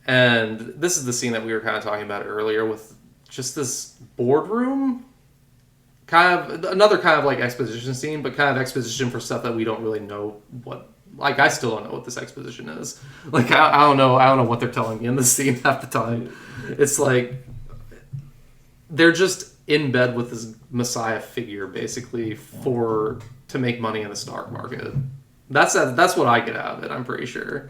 And this is the scene that we were kind of talking about earlier with just this boardroom. Kind of another kind of like exposition scene, but kind of exposition for stuff that we don't really know what. Like, I still don't know what this exposition is. Like, I don't know what they're telling me in this scene half the time. It's like they're just in bed with this Messiah figure basically to make money in the stock market. That's what I get out of it. I'm pretty sure.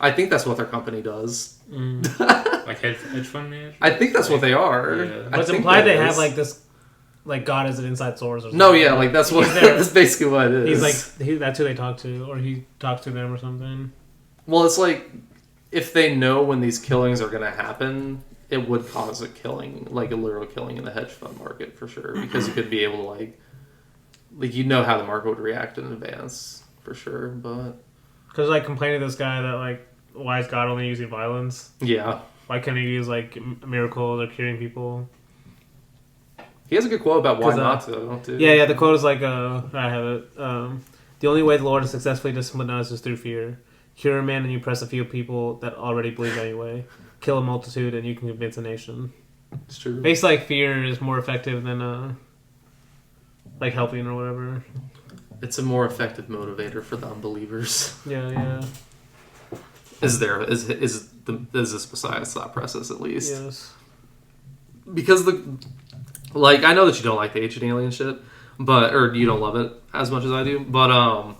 I think that's what their company does. Like hedge fund manager? I think that's what they are. Yeah. But it's implied they have like this, like God is an inside source or something. No, yeah, like that's basically what it is. He's like that's who they talk to, or he talks to them or something. Well, it's like if they know when these killings are going to happen, it would cause a killing, like a literal killing in the hedge fund market for sure, because you could be able to like you know how the market would react in advance for sure, but because like complaining to this guy that like, why is God only using violence? Yeah. Why can't he use like miracles or curing people? He has a good quote about why not to. Too. Yeah. The quote is like, I have it. The only way the Lord is successfully disciplined us is through fear. Cure a man and you press a few people that already believe anyway. Kill a multitude and you can convince a nation. It's true. Basically, like fear is more effective than like helping or whatever. It's a more effective motivator for the unbelievers. Yeah. Is this Messiah's thought process at least? Yes. Because I know that you don't like the ancient alien shit, or you don't love it as much as I do, but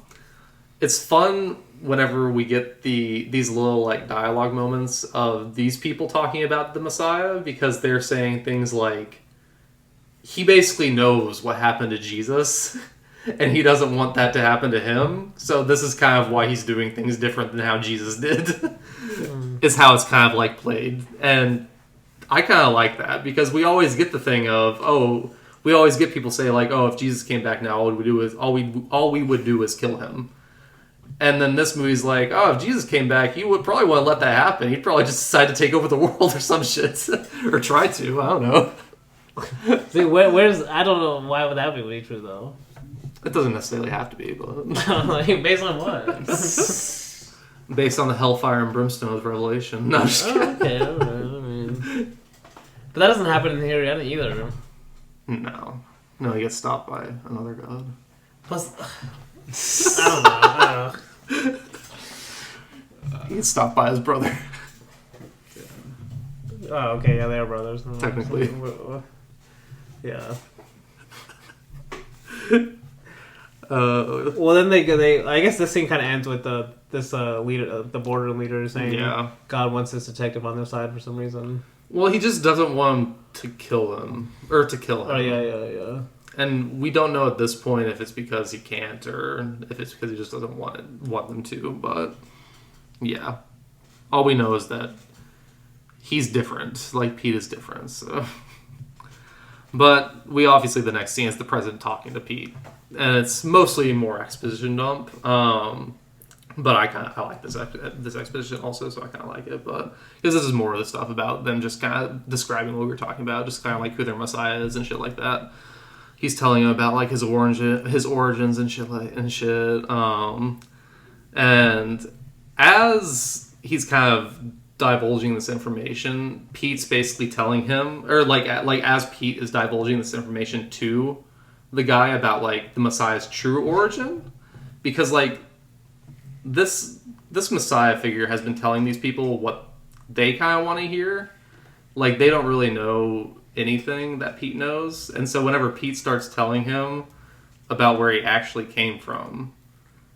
it's fun whenever we get these little like dialogue moments of these people talking about the Messiah, because they're saying things like, he basically knows what happened to Jesus. And he doesn't want that to happen to him. So this is kind of why he's doing things different than how Jesus did. Is how it's kind of like played. And I kind of like that because we always get the thing of, we always get people say like, if Jesus came back now, all we would do is kill him. And then this movie's like, if Jesus came back, you would probably want to let that happen. He'd probably just decide to take over the world or some shit. Or try to, I don't know. See, where's, I don't know, why would that be true though? It doesn't necessarily have to be, but like based on what? Based on the hellfire and brimstone of Revelation. No, I'm just kidding. Okay, alright. I mean, but that doesn't happen in here yet either. No, he gets stopped by another god. Plus, I don't know. He gets stopped by his brother. Oh, okay, yeah, they are brothers. Technically. Yeah. Well, then they I guess this scene kind of ends with this leader, the border leader, saying, yeah, God wants his detective on their side for some reason. Well, he just doesn't want him to kill him. Or to kill him. Oh, yeah. And we don't know at this point if it's because he can't or if it's because he just doesn't want them to. But, yeah. All we know is that he's different. Like, Pete is different, so... But we obviously, the next scene is the president talking to Pete. And it's mostly more exposition dump. But I like this exposition also, so I kind of like it. But because this is more of the stuff about them just kind of describing what we were talking about, just kind of like who their Messiah is and shit like that. He's telling him about like his origins and shit and as he's kind of divulging this information, Pete's basically telling him, or like as Pete is divulging this information to the guy about like the Messiah's true origin, because like this Messiah figure has been telling these people what they kind of want to hear. Like, they don't really know anything that Pete knows. And so whenever Pete starts telling him about where he actually came from,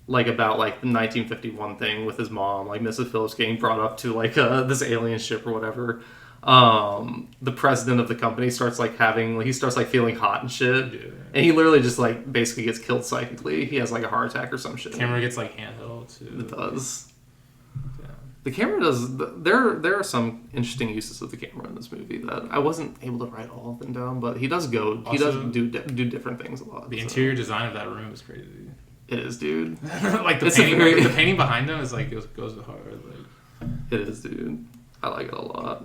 like about like the 1951 thing with his mom, like Mrs. Phillips getting brought up to like this alien ship or whatever, the president of the company starts like feeling hot and shit. Yeah. And he literally just like basically gets killed psychically. He has like a heart attack or some shit. The camera gets like handheld too. It does. Yeah. The camera does. There are some interesting uses of the camera in this movie that I wasn't able to write all of them down, but he does do different things a lot. The interior design of that room is crazy. It is, dude. Like the painting behind them is like goes hard. Like it is, dude. I like it a lot.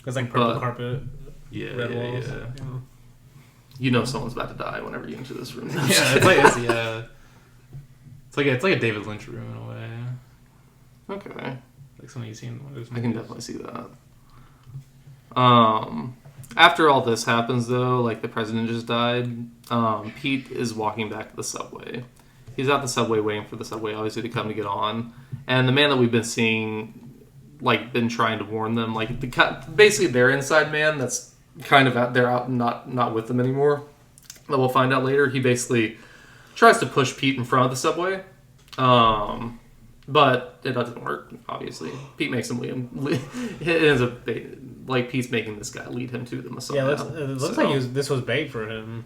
It's like purple carpet. Yeah, red walls. Yeah. You know someone's about to die whenever you enter this room. Yeah, it's like a David Lynch room in a way. Okay. Like something you've seen in one of those movies. I can definitely see that. After all this happens, though, like the president just died, Pete is walking back to the subway. He's at the subway waiting for the subway, obviously, to come to get on. And the man that we've been seeing, like, been trying to warn them, like, basically their inside man that's kind of out there, not with them anymore, that we'll find out later. He basically tries to push Pete in front of the subway. But it doesn't work, obviously. Pete makes him lead. It ends up like Pete's making this guy lead him to the Messiah. Yeah, it looks like this was bait for him.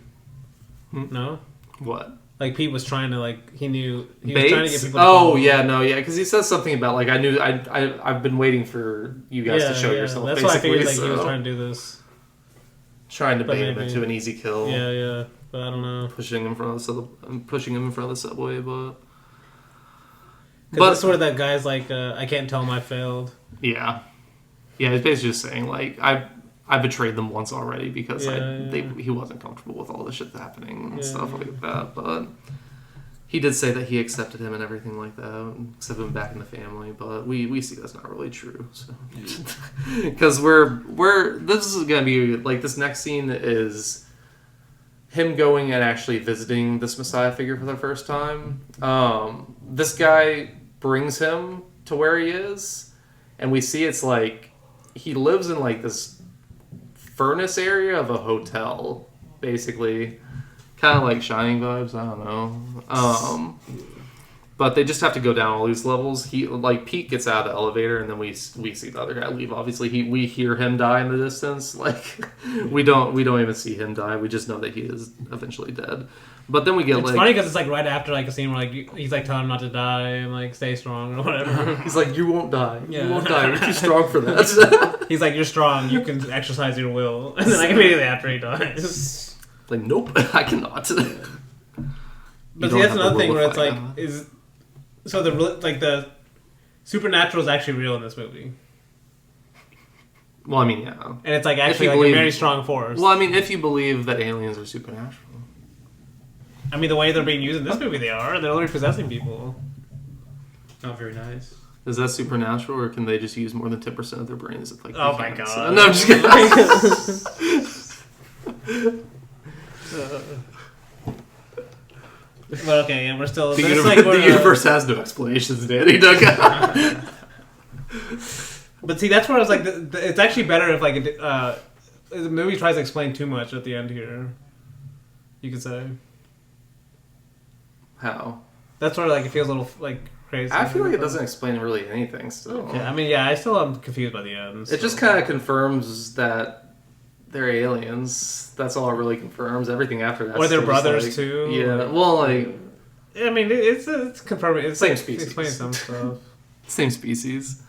No? What? Like Pete was trying to was trying to get people. To because he says something about like I've been waiting for you guys to show yourself. That's why I figured like he was trying to do this, trying to bait him into an easy kill. Yeah, but I don't know. Pushing him in front of the subway, but that's where that guy's like, I can't tell him I failed. Yeah, he's basically just saying like I betrayed them once already because he wasn't comfortable with all the shit happening and stuff like that. But he did say that he accepted him and everything like that, accepted him back in the family. But we see that's not really true. So because this is gonna be like this next scene is him going and actually visiting this Messiah figure for the first time. This guy brings him to where he is, and we see it's like he lives in like this furnace area of a hotel, basically, kind of like Shining vibes. I don't know. But they just have to go down all these levels. Pete gets out of the elevator, and then we see the other guy leave. Obviously, we hear him die in the distance. Like we don't even see him die. We just know that he is eventually dead. But then we get it's funny because it's like right after like a scene where like he's like telling him not to die and like stay strong or whatever. He's like, you won't die. Yeah. You won't die. You're too strong for that. He's like, you're strong. You can exercise your will. And then like immediately after he dies, like, nope, I cannot. But see, that's another thing where it's like the supernatural is actually real in this movie. Well, I mean, yeah, and it's like actually like a very strong force. Well, I mean, if you believe that aliens are supernatural. I mean, the way they're being used in this movie, they're literally possessing people. Not very nice. Is that supernatural, or can they just use more than 10% of their brains? Like, oh my god! No, I'm just kidding. But okay, and we're still. The universe has no explanations, Danny. But see, that's where I was like, it's actually better if like the movie tries to explain too much at the end here. You could say. How? That's where like it feels a little like crazy. I feel like it doesn't explain really anything still. Okay. I mean, yeah, I still am confused by the end. It just kind of confirms that they're aliens. That's all it really confirms. Everything after that. Or they're brothers like, too. Yeah. Well, like. I mean, it's confirming. It's Same like, species. explaining some stuff. Same species.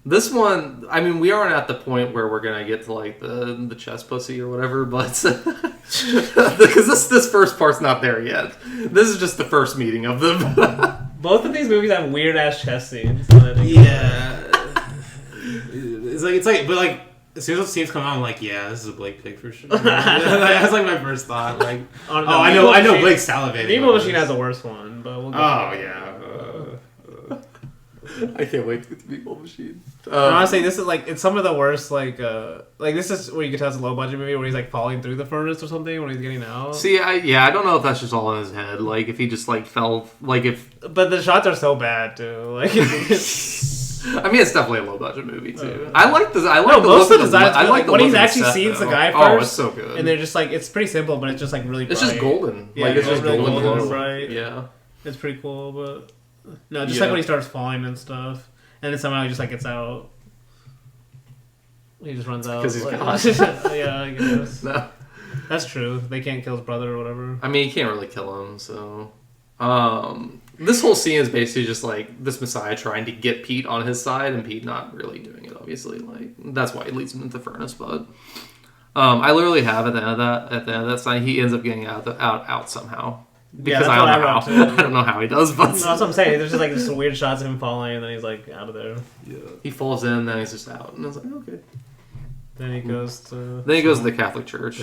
This one, I mean, we aren't at the point where we're gonna get to like the chest pussy or whatever, but because this first part's not there yet. This is just the first meeting of them. Both of these movies have weird ass chest scenes. Yeah. It's like, but like, as soon as the scenes come out, I'm like, yeah, this is a Blake pick for sure. That's like my first thought. Like, I know Blake's salivating. Meatball Machine has the worst one, but we'll go. Yeah. I can't wait to get the Meatball Machine. Honestly, this is like it's some of the worst. Like this is where you can tell it's a low budget movie where he's like falling through the furnace or something when he's getting out. See, I don't know if that's just all in his head. Like if he just like fell, like if. But the shots are so bad too. Like. I mean, it's definitely a low budget movie too. I like this. I like no, the most look of the designs. I like the when look he's of the actually set, sees the though. guy first. Oh, it's so good. And they're just like it's pretty simple, but it's just like really. It's bright. just golden. Yeah, like it's just really golden golden glow. bright. Yeah, it's pretty cool, but no, just like when he starts falling and stuff, and then somehow he just like gets out. He just runs out because he's like, God. Yeah, I guess. No. That's true. They can't kill his brother or whatever. I mean, you can't really kill him, so. This whole scene is basically just like this Messiah trying to get Pete on his side, and Pete not really doing it. Obviously, like that's why he leads him into the furnace. But I literally have at the end of that scene, he ends up getting out somehow because yeah, I don't know how. I don't know how he does, but no, that's what I'm saying. There's just like this weird shots of him falling, and then he's like out of there. Yeah, he falls in, then he's just out, and I was like, okay. Then he goes to. Then he goes to the Catholic Church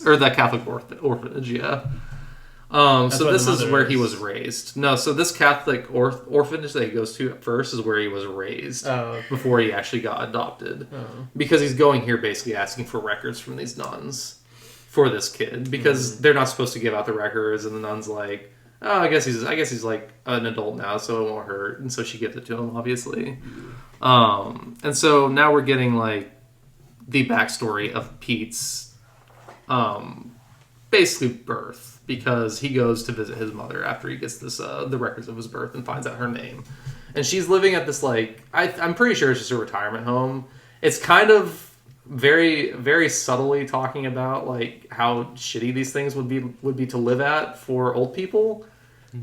or the Catholic orphanage. Yeah. So this is where he was raised. No, so this Catholic orphanage that he goes to at first is where he was raised before he actually got adopted. Because he's going here basically asking for records from these nuns for this kid because they're not supposed to give out the records, and the nun's like, oh, I guess he's like an adult now, so it won't hurt, and so she gives it to him, obviously. And so now we're getting like the backstory of Pete's basically birth. Because he goes to visit his mother after he gets this the records of his birth and finds out her name. And she's living at this, like, I'm pretty sure it's just a retirement home. It's kind of very, very subtly talking about, like, how shitty these things would be to live at for old people.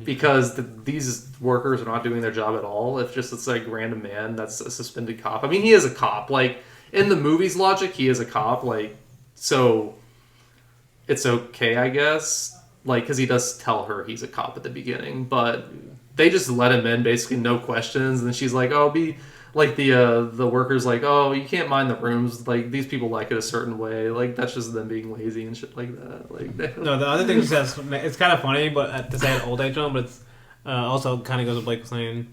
Because these workers are not doing their job at all. It's like random man that's a suspended cop. I mean, he is a cop. Like, in the movie's logic, he is a cop. Like, so it's okay, I guess. Like, because he does tell her he's a cop at the beginning, but they just let him in, basically, no questions. And she's like, "Oh, be like the workers, like, oh, you can't mind the rooms. Like, these people like it a certain way. Like, that's just them being lazy and shit like that." Like, no, the other thing she says, it's kind of funny, but to say an old age home, but it's also kind of goes with Blake was saying.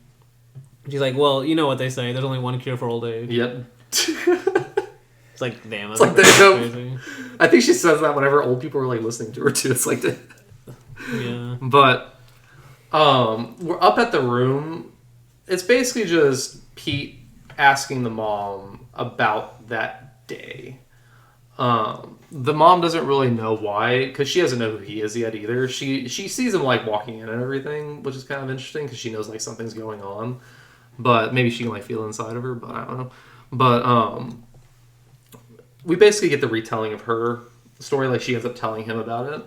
She's like, "Well, you know what they say. There's only one cure for old age." Yep. It's like, damn, it's like crazy. I think she says that whenever old people are like listening to her too. It's like. Yeah. But we're up at the room. It's basically just Pete asking the mom about that day. The mom doesn't really know why, because she doesn't know who he is yet either. She sees him like walking in and everything, which is kind of interesting because she knows like something's going on. But maybe she can like feel inside of her, but I don't know. But we basically get the retelling of her story, like she ends up telling him about it.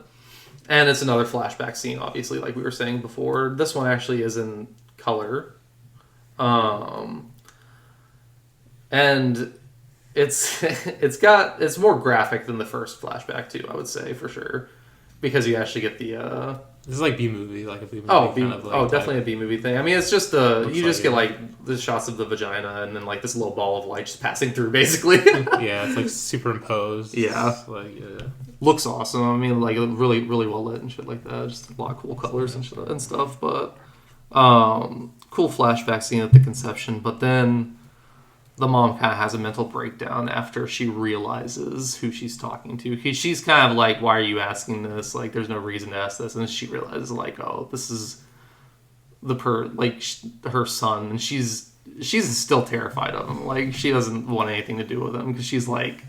And it's another flashback scene, obviously, like we were saying before. This one actually is in color. And it's more graphic than the first flashback too, I would say, for sure. Because you actually get the this is like B-movie, like a B-movie kind of like definitely a B-movie thing. I mean, it's just get like the shots of the vagina and then like this little ball of light just passing through, basically. Yeah, it's like superimposed. Yeah. Like, yeah. Looks awesome. I mean, like really, really well lit and shit like that. Just a lot of cool colors and shit and stuff. But cool flashback scene at the conception. But then the mom kind of has a mental breakdown after she realizes who she's talking to. She's kind of like, "Why are you asking this? Like, there's no reason to ask this." And she realizes, like, "Oh, this is her son," and she's still terrified of him. Like, she doesn't want anything to do with him because she's like,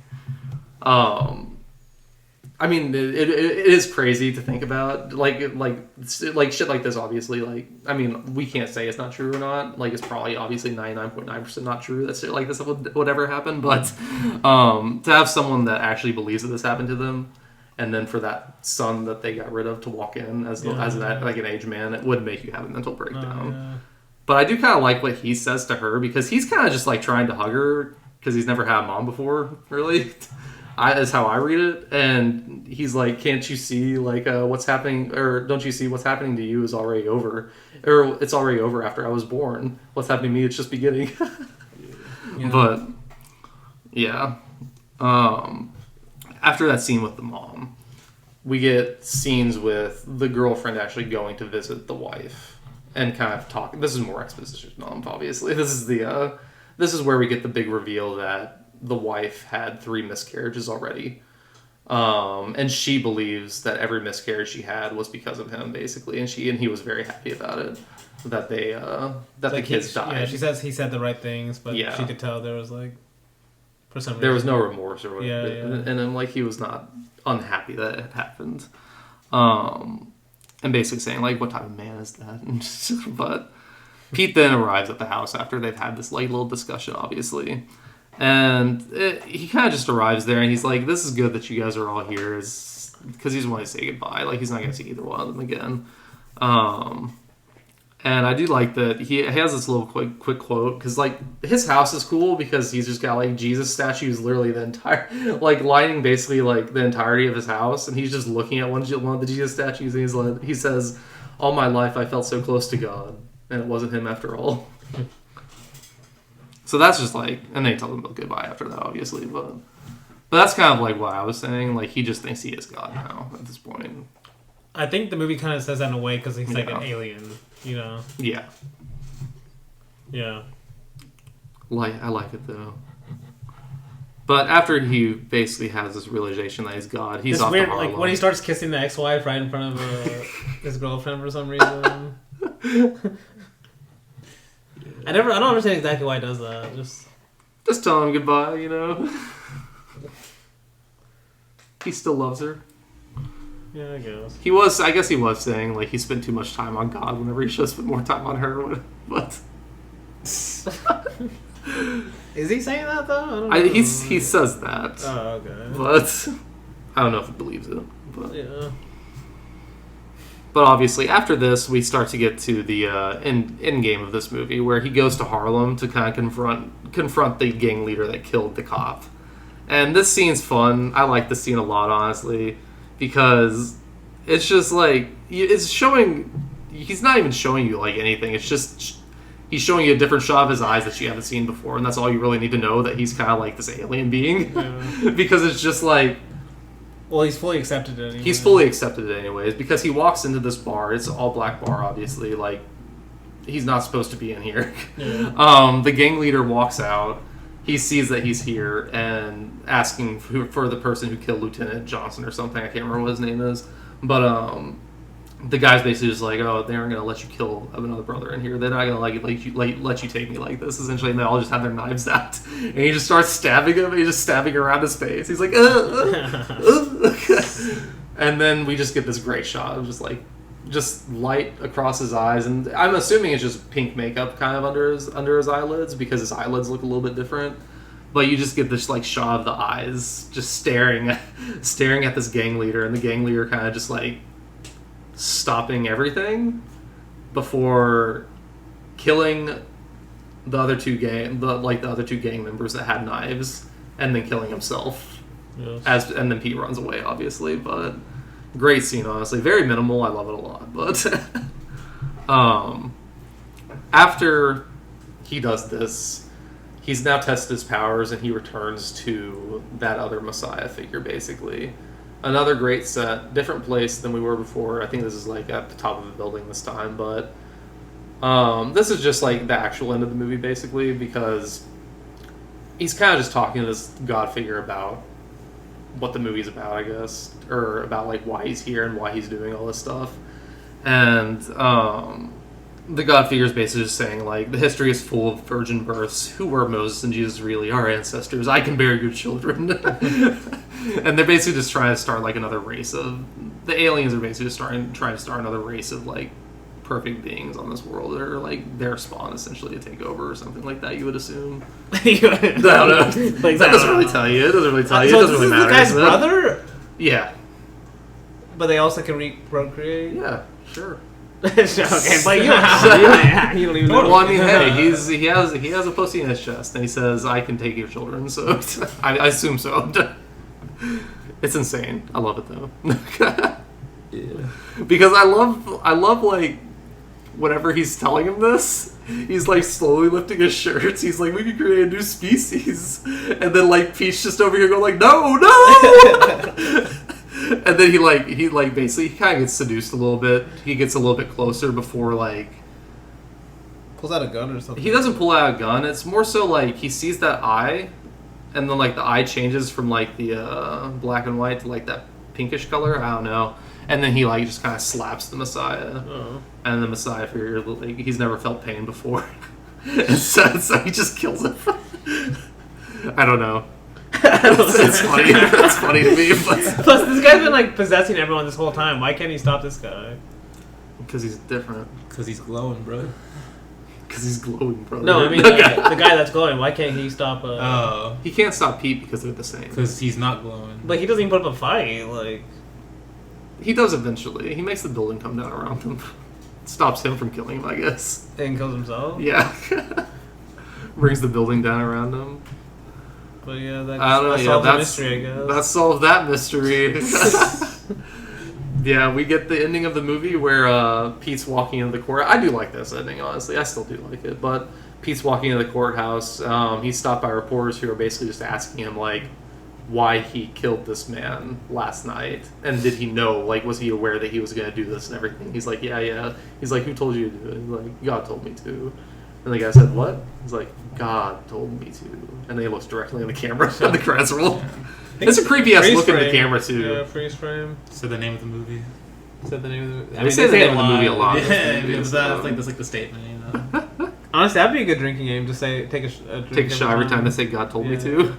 I mean, it is crazy to think about, like shit like this. Obviously, like, I mean, we can't say it's not true or not. Like, it's probably obviously 99.9% not true that shit like this would ever happen. But to have someone that actually believes that this happened to them, and then for that son that they got rid of to walk in as like an aged man, it would make you have a mental breakdown. Yeah. But I do kind of like what he says to her, because he's kind of just like trying to hug her because he's never had a mom before, really. Is how I read it. And he's like, can't you see like what's happening, or don't you see what's happening to you is already over, or it's already over after I was born. What's happening to me, it's just beginning. Yeah. But yeah, after that scene with the mom, we get scenes with the girlfriend actually going to visit the wife and kind of talking. This is more exposition dump, obviously. This is where we get the big reveal that the wife had 3 miscarriages already. And she believes that every miscarriage she had was because of him, basically. And he was very happy about it. That the kids died. Yeah, she says he said the right things, but Yeah. she could tell there was like, for some reason. There was no remorse or whatever. Yeah. And then like he was not unhappy that it happened. And basically saying like, what type of man is that? But Pete then arrives at the house after they've had this like little discussion, obviously. And he kind of just arrives there, and he's like, this is good that you guys are all here, because he just wanted to say goodbye. Like, he's not going to see either one of them again. And I do like that he has this little quick quote, because, like, his house is cool because he's just got, like, Jesus statues literally the entire, like, lining basically, like, the entirety of his house, and he's just looking at one of the Jesus statues, and he says, all my life I felt so close to God, and it wasn't him after all. So that's just like, and they tell them goodbye after that, obviously, but that's kind of like what I was saying. Like, he just thinks he is God now at this point. I think the movie kind of says that in a way because he's like an alien, you know? Yeah. Yeah. I like it though. But after he basically has this realization that he's God, he's off weird, to Harlem. like when he starts kissing the ex-wife right in front of his girlfriend for some reason. I don't understand exactly why he does that. Just tell him goodbye, you know. He still loves her. Yeah, I guess. I guess he was saying like he spent too much time on God whenever he should have spent more time on her. But is he saying that though? I don't know. he says that. Oh, okay. But I don't know if he believes it. But Yeah. But obviously, after this, we start to get to the end game of this movie, where he goes to Harlem to kind of confront the gang leader that killed the cop. And this scene's fun. I like this scene a lot, honestly, because it's just like it's showing. He's not even showing you like anything. It's just he's showing you a different shot of his eyes that you haven't seen before, and that's all you really need to know, that he's kind of like this alien being. Yeah. Because it's just like. Well, he's fully accepted it anyway. He's fully accepted it anyways, because he walks into this bar. It's an all-black bar, obviously. Like, he's not supposed to be in here. Yeah. The gang leader walks out. He sees that he's here and asking for the person who killed Lieutenant Johnson or something. I can't remember what his name is. But the guy's basically just like, oh, they aren't going to let you kill another brother in here. They're not going to let you take me like this, essentially. And they all just have their knives out. And he just starts stabbing him. He's just stabbing around his face. He's like, And then we just get this great shot of just light across his eyes. And I'm assuming it's just pink makeup kind of under his eyelids, because his eyelids look a little bit different. But you just get this like shot of the eyes just staring at this gang leader, and the gang leader kind of just like stopping everything before killing the other two gang members that had knives, and then killing himself. Yes. And then Pete runs away, obviously. But great scene, honestly. Very minimal. I love it a lot. But after he does this, he's now tested his powers, and he returns to that other Messiah figure, basically. Another great set, different place than we were before. I think this is like at the top of a building this time, but this is just like the actual end of the movie, basically, because he's kind of just talking to this God figure about what the movie's about, I guess, or about like why he's here and why he's doing all this stuff. And the God figure is basically just saying like, the history is full of virgin births. Who were Moses and Jesus really? Our ancestors. I can bear your children. And they're basically just trying to start like another race of the aliens are basically just trying to start another race of like perfect beings on this world, or like their spawn essentially to take over or something like that. You would assume. I don't know. Like, that doesn't really tell you. It doesn't really tell you. So It doesn't really matter. the guy's brother, Yeah. but they also can procreate. Yeah. Sure. Okay, but you don't even know. Well, I mean, hey, he has a pussy in his chest, and he says, "I can take your children." So I assume so. It's insane. I love it though. Yeah. Because I love like whenever he's telling him this, he's like slowly lifting his shirts. He's like, "We could create a new species," and then like Peach just over here going like, "No, no." And then he basically he kind of gets seduced a little bit. He gets a little bit closer before like Pulls out a gun or something. he doesn't pull out a gun. It's more so like he sees that eye, and then like the eye changes from like the black and white to like that pinkish color. I don't know. And then he like just kind of slaps the Messiah, and the Messiah figure like he's never felt pain before, and so he just kills him. I don't know. It's funny. It's funny to me. But Plus, this guy's been like possessing everyone this whole time. Why can't he stop this guy? because he's different. Because he's glowing, bro. Because he's glowing, brother. No, I mean the guy that's glowing. Why can't he stop? Oh. He can't stop Pete because they're the same. Because he's not glowing. But he doesn't even put up a fight. Like He does eventually. He makes the building come down around him. Stops him from killing him, I guess. and kills himself. Yeah. Brings the building down around him. But yeah, that I don't know. Yeah, solves the that's mystery, I guess. that solves that mystery. Yeah, we get the ending of the movie where Pete's walking into the court. I do like this ending, honestly. I still do like it. But Pete's walking into the courthouse. He's stopped by reporters who are basically just asking him like why he killed this man last night, and did he know? Like, was he aware that he was going to do this and everything? He's like, yeah. He's like, who told you to do it? He's like, God told me to. And the guy said, what? He's like, God told me to. And then he looks directly in the camera, and the credits roll. It's a creepy ass look in the camera too. Yeah, freeze frame. So the name of the movie. Said the name of the movie. They say the name of the movie a lot. Yeah, because that's like the statement, you know. Honestly, that'd be a good drinking game. Just say take a drink. Take a shot every time they say God told me Yeah. to.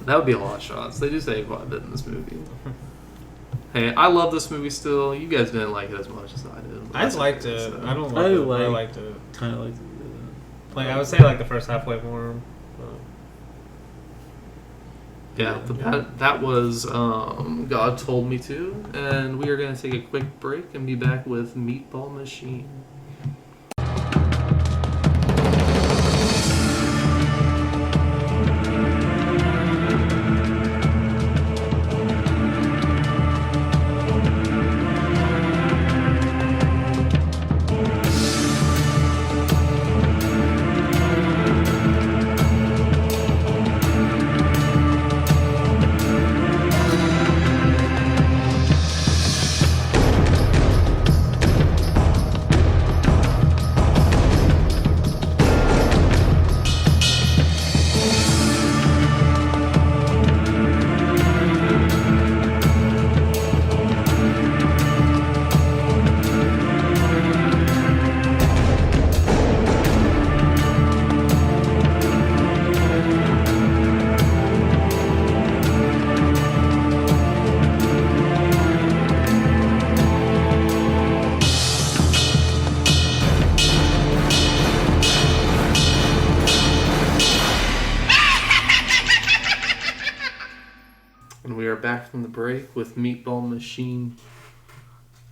That would be a lot of shots. They do say quite a bit in this movie. Hey, I love this movie still. You guys didn't like it as much as I did. I liked okay, it. so. I don't like it, but I like- liked it. Kind of like. Like I would say, like the first halfway more. Yeah, but that was God Told Me To, and we are going to take a quick break and be back with Meatball Machine. Back from the break with Meatball Machine,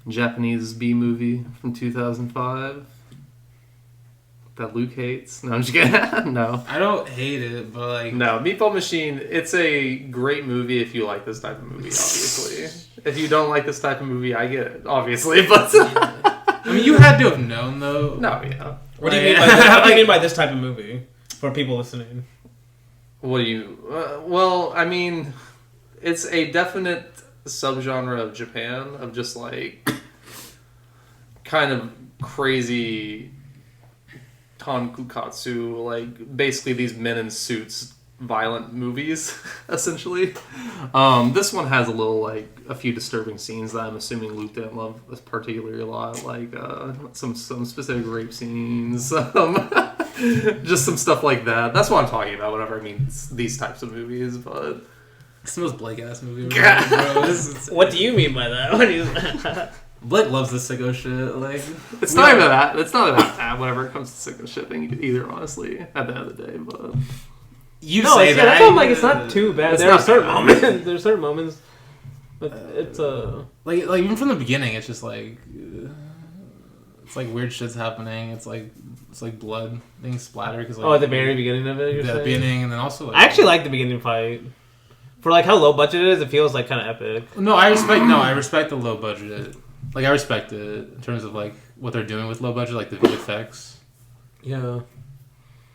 Japanese B movie from 2005 that Luke hates. No, I'm just kidding. No, I don't hate it, but like. no. Meatball Machine. It's a great movie if you like this type of movie. Obviously, if you don't like this type of movie, I get it. Obviously, but I mean, you had to have known though. no, yeah. What do you mean by this? What do you mean by this type of movie for people listening? What do you? Well, I mean, it's a definite subgenre of Japan of just like kind of crazy tonkatsu, like basically these men in suits violent movies, essentially. This one has a few disturbing scenes that I'm assuming Luke didn't love particularly a lot, like some specific rape scenes. Just some stuff like that. That's what I'm talking about whenever I mean these types of movies, but... It's the most Blake ass movie ever, bro. What do you mean by that? What do you... Blake loves the sicko shit. Like, It's not even that. It's not about that whenever it comes to sicko shipping either, honestly, at the end of the day, but... you No, say it's, that. that's why I'm like, it's not too bad. It's There are not certain bad. moments. There's certain moments, but it's like even from the beginning, it's just like it's like weird shit's happening. It's like blood being splattered. Cause, like, oh, at the very beginning of it. You're the saying? beginning, and then also like, I actually like the beginning fight. For like how low budget it is, it feels like kind of epic. No, I respect the low budget. Like I respect it in terms of like what they're doing with low budget, like the VFX. Yeah,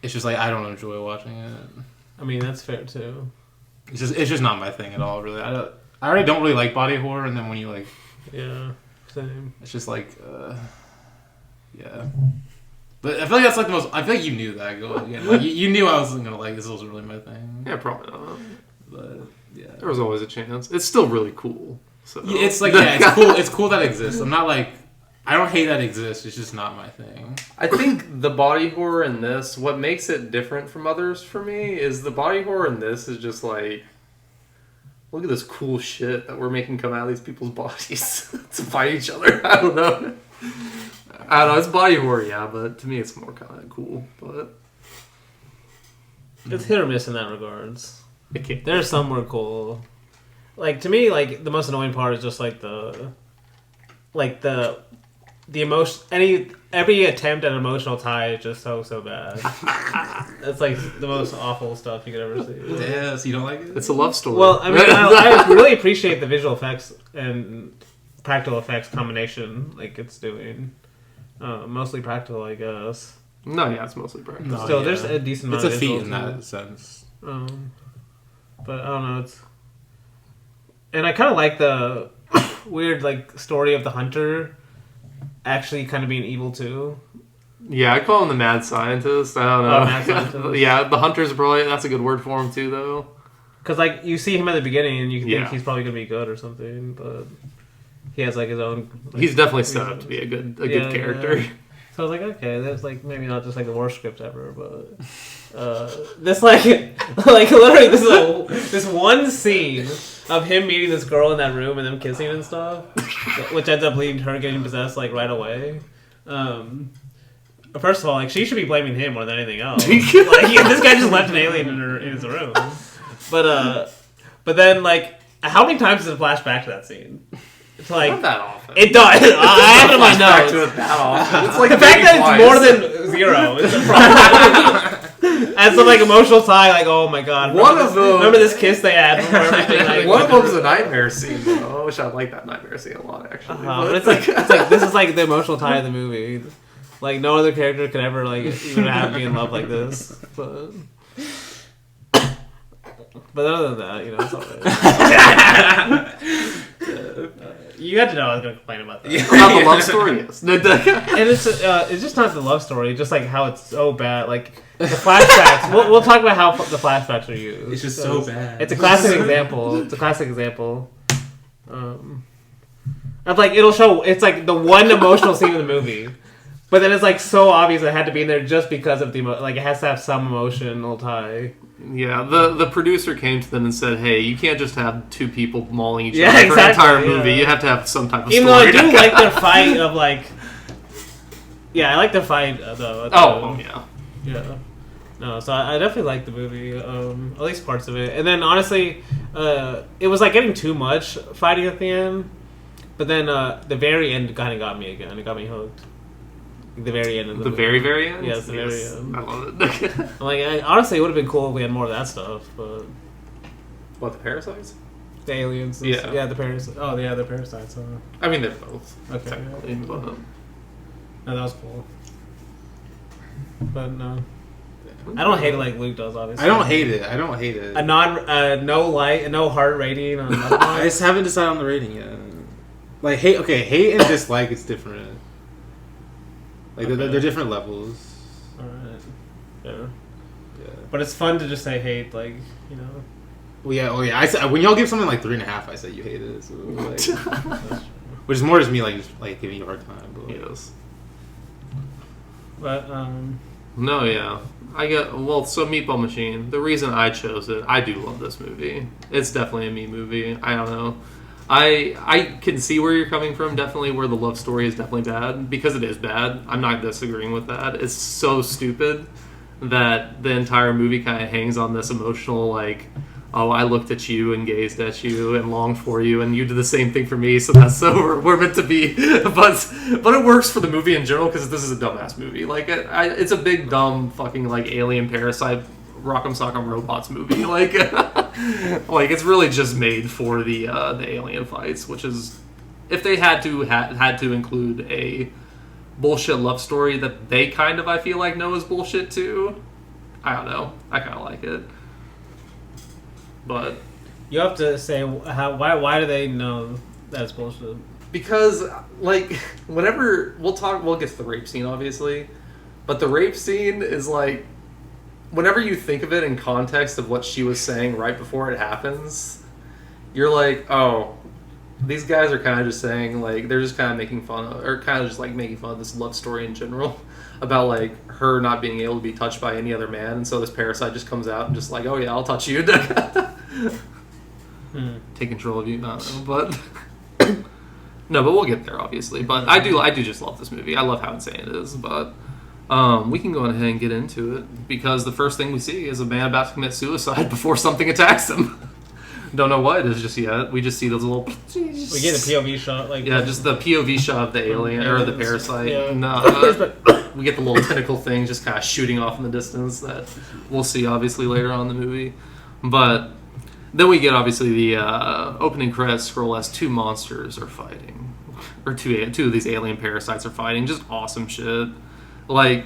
It's just like I don't enjoy watching it. I mean that's fair too. It's just not my thing at all. Really, I already don't really like body horror, and then when you like, Yeah, same. it's just like, yeah. But I feel like that's like the most. I feel like you knew that going again. Like you knew I wasn't gonna like this. Wasn't really my thing. Yeah, probably not. But yeah, There was always a chance. It's still really cool. So yeah, it's like yeah, it's cool. It's cool that it exists. I'm not like I don't hate that it exists. It's just not my thing. I think the body horror in this, what makes it different from others for me, is the body horror in this is just like, look at this cool shit that we're making come out of these people's bodies to fight each other. I don't know. It's body horror, yeah, but to me it's more kind of cool. But It's hit or miss in that regards. it can't. There's some more cool. Like to me, like the most annoying part is just like the emotion. Every attempt at emotional tie is just so bad. That's like the most awful stuff you could ever see. Yeah, so you don't like it? It's a love story. Well, I mean, I really appreciate the visual effects and practical effects combination like it's doing. Mostly practical, I guess. No, yeah, it's mostly practical. No, Still, yeah. there's a decent It's amount a of feat visual in too. that sense. But I don't know. And I kind of like the weird like story of the hunter actually kind of being evil too. Yeah, I call him the mad scientist. I don't know. Oh, mad scientist. Yeah, the hunter's probably, that's a good word for him too, though. Because like you see him at the beginning and you think Yeah. he's probably gonna be good or something, but he has like his own. Like, He's definitely set up to be a good character. Yeah. So I was like, okay, that's like maybe not just like the worst script ever, but this like literally this one scene of him meeting this girl in that room and them kissing and stuff, which ends up leading to her getting possessed like right away. First of all, like she should be blaming him more than anything else. Like this guy just left an alien in his room, but then like how many times does it flash back to that scene? It's like Not that often. it does. I have it in my Back notes. to it that often. It's like The fact that twice. it's more than 0 is a problem. As some like emotional tie, like oh my god, remember this kiss they had before everything. Like, One of them's a nightmare scene, though. I wish I liked that nightmare scene a lot, actually. but it's like this is like the emotional tie of the movie. Like no other character could ever like even have be in love like this. But other than that, you know, it's alright. You got to know I was going to complain about that. About the love story, yes. And it's just not the love story, just like how it's so bad. Like the flashbacks. We'll talk about how the flashbacks are used. It's just so bad. It's a classic example. It's a classic example. Of like it'll show. It's like the one emotional scene in the movie, but then it's like so obvious it had to be in there just because of the like it has to have some emotional tie. Yeah, the producer came to them and said, "Hey, you can't just have two people mauling each Yeah, other for an exactly, entire yeah. movie. You have to have some type of Even though story." I do like their fight of like, yeah, I like their fight though. Yeah. Yeah. No, so I definitely like the movie, at least parts of it. And then honestly, it was like getting too much fighting at the end. But then the very end kind of got me again. It got me hooked. The very end of the movie. Very end? Yes, the very end. I love it. I'm like, honestly, it would have been cool if we had more of that stuff. But What, the parasites? the aliens. Yeah. Yeah, the parasites. Oh, yeah, the parasites. I mean, they're both. Okay. Technically, but... No, that was cool. But no. I don't hate it like Luke does, obviously. I don't hate it. A no heart rating on I Letterboxd. just haven't decided on the rating yet. Like hate and dislike, it's different. Like they're different levels. Alright. Yeah. Yeah. But it's fun to just say hate, like, you know. Well, yeah. Oh, yeah. I said when y'all give something like 3.5, I say you hate it. So, like, which is more just me like just like giving you a hard time. But, Yes. But No, yeah. So Meatball Machine, the reason I chose it, I do love this movie. It's definitely a me movie. I don't know. I can see where you're coming from, definitely where the love story is definitely bad, because it is bad. I'm not disagreeing with that. It's so stupid that the entire movie kind of hangs on this emotional, like, oh, I looked at you and gazed at you and longed for you, and you did the same thing for me, so that's so we're meant to be. But it works for the movie in general, because this is a dumbass movie. Like, it's a big, dumb, fucking, like, alien parasite Rock'em Sock'em Robots movie. Like, like, it's really just made for the alien fights, which is, if they had to include a bullshit love story that they kind of, I feel like, know is bullshit too, I don't know. I kind of like it. But You have to say why do they know that's bullshit? because, like, whenever we'll get to the rape scene, obviously, but the rape scene is like, whenever you think of it in context of what she was saying right before it happens, you're like, oh, these guys are kind of just saying, like, they're just kind of making fun of, or kind of just like making fun of this love story in general about, like, her not being able to be touched by any other man, and so this parasite just comes out and just like, oh yeah, I'll touch you. Take control of you. No, but no, but we'll get there, obviously. But I do just love this movie. I love how insane it is. But we can go ahead and get into it, because the first thing we see is a man about to commit suicide before something attacks him. Don't know what it is just yet. We just see those little. We get a POV shot, like just the POV shot of the alien or the parasite. Yeah. No, we get the little tentacle thing just kind of shooting off in the distance that we'll see obviously later on in the movie. But then we get obviously the opening credits scroll as two monsters are fighting, or two of these alien parasites are fighting. Just awesome shit. Like,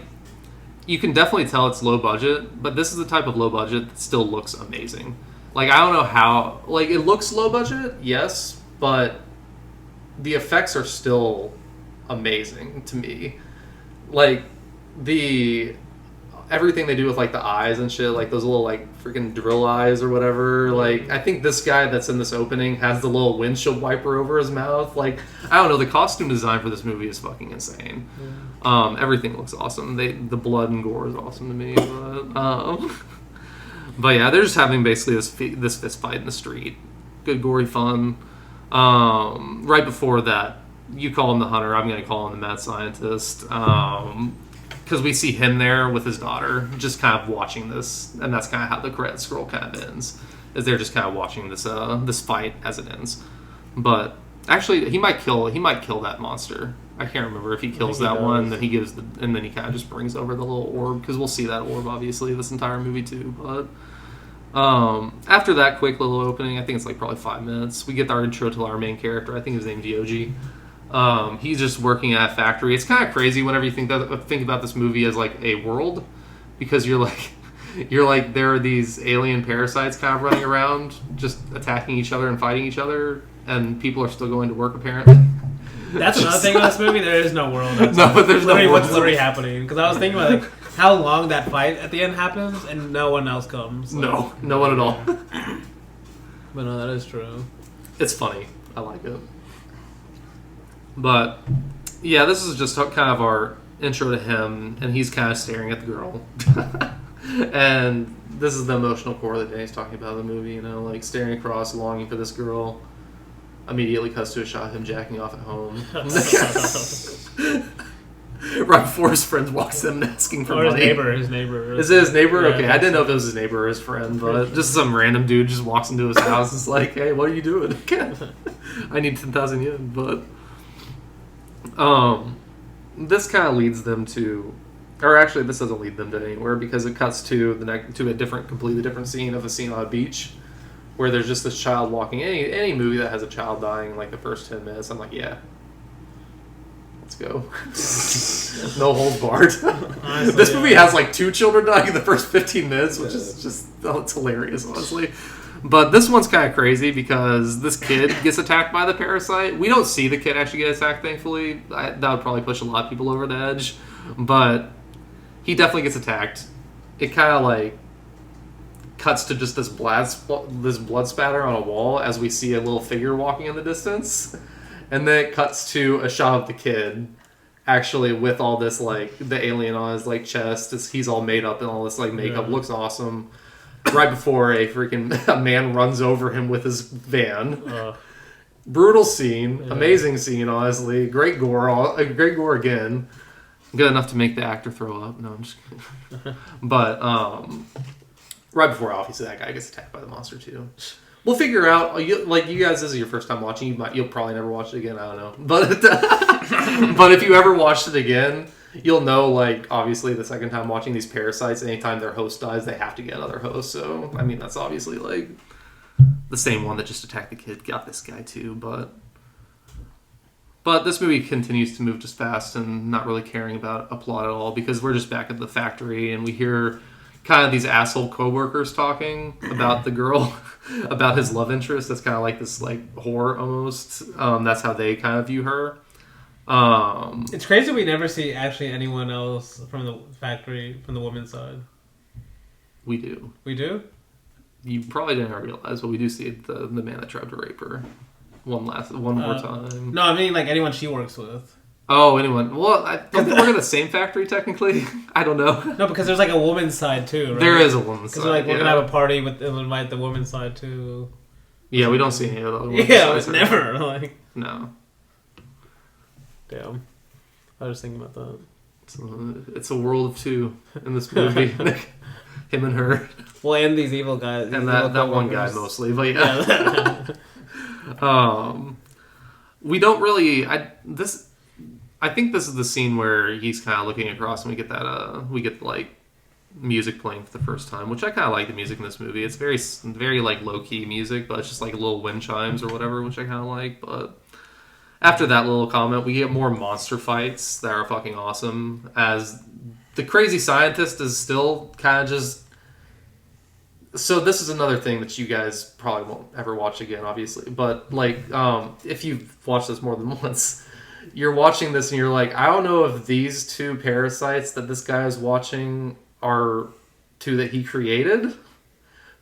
you can definitely tell it's low budget, but this is the type of low budget that still looks amazing. Like, I don't know how... Like, it looks low budget, yes, but the effects are still amazing to me. Like, everything they do with, like, the eyes and shit, like, those little, like, freaking drill eyes or whatever. Like, I think this guy that's in this opening has the little windshield wiper over his mouth. Like, I don't know, the costume design for this movie is fucking insane. Everything looks awesome. The blood and gore is awesome to me, but yeah, they're just having basically this fist fight in the street. Good, gory fun. Right before that, you call him the hunter, I'm going to call him the mad scientist. Because we see him there with his daughter, just kind of watching this. And that's kind of how the credit scroll kind of ends. Is they're just kind of watching this fight as it ends. But actually, he might kill that monster. I can't remember if he kills that one, then and then he kind of just brings over the little orb, because we'll see that orb obviously this entire movie too. But after that quick little opening, I think it's like probably 5 minutes, we get our intro to our main character. I think his name's Yoji. He's just working at a factory. It's kind of crazy whenever you think about this movie as like a world, because you're like there are these alien parasites kind of running around just attacking each other and fighting each other, and people are still going to work apparently. That's another thing about this movie. There is no world. No, there's no world. What's literally happening? Because I was thinking about like how long that fight at the end happens, and no one else comes. Like, no one at all. But no, that is true. It's funny. I like it. But yeah, this is just kind of our intro to him, and he's kind of staring at the girl. And this is the emotional core that Danny's talking about in the movie. You know, like staring across, longing for this girl. Immediately cuts to a shot of him jacking off at home. Right before his friend walks in asking for money. His neighbor. Is it his neighbor? Yeah, okay, I didn't know if it was his neighbor or his friend, but just some random dude just walks into his house and is like, hey, what are you doing? I need 10,000 yen, but... this kind of leads them to... Or actually, this doesn't lead them to anywhere, because it cuts to a completely different scene of a scene on a beach, where there's just this child walking. Any movie that has a child dying in like the first 10 minutes, I'm like, yeah, let's go. No holds barred. Honestly, this movie has like 2 children dying in the first 15 minutes, which is just, it's hilarious, honestly. But this one's kind of crazy, because this kid gets attacked by the parasite. We don't see the kid actually get attacked, thankfully. That would probably push a lot of people over the edge. But he definitely gets attacked. It kind of like cuts to just this blood spatter on a wall as we see a little figure walking in the distance, and then it cuts to a shot of the kid actually with all this like the alien on his like chest, he's all made up and all this like makeup looks awesome. Right before a man runs over him with his van. Brutal scene, amazing scene, honestly. Great gore again. Good enough to make the actor throw up. No, I'm just kidding. But right before obviously that guy gets attacked by the monster too. We'll figure out. You guys, this is your first time watching. You'll probably never watch it again. I don't know, but but if you ever watched it again, you'll know. Like obviously, the second time watching these parasites, anytime their host dies, they have to get another host. So I mean, that's obviously like the same one that just attacked the kid got this guy too. But this movie continues to move just fast and not really caring about a plot at all because we're just back at the factory and we hear kind of these asshole coworkers talking about the girl, about his love interest. That's kind of like this like whore almost. That's how they kind of view her. It's crazy we never see actually anyone else from the factory from the woman's side. We do. We do? You probably didn't realize, but we do see the man that tried to rape her. One more time. No, I mean like anyone she works with. Oh, anyone. Well, I don't think we're in the same factory technically. I don't know. No, because there's like a woman's side too, right? There is a woman's side. Because like we're gonna have a party with and invite the woman's side too. Yeah, we don't see any of those. Yeah, it's never like. No. Damn. I was thinking about that. It's a world of two in this movie. Him and her. Well, and these evil guys. And that one guy mostly, but yeah. We don't really. I think this is the scene where he's kind of looking across, and we get like music playing for the first time, which I kind of like the music in this movie. It's very very like low key music, but it's just like little wind chimes or whatever, which I kind of like. But after that little comment, we get more monster fights that are fucking awesome. As the crazy scientist is still kind of just. So this is another thing that you guys probably won't ever watch again, obviously. But like, if you've watched this more than once, you're watching this and you're like, I don't know if these two parasites that this guy is watching are two that he created,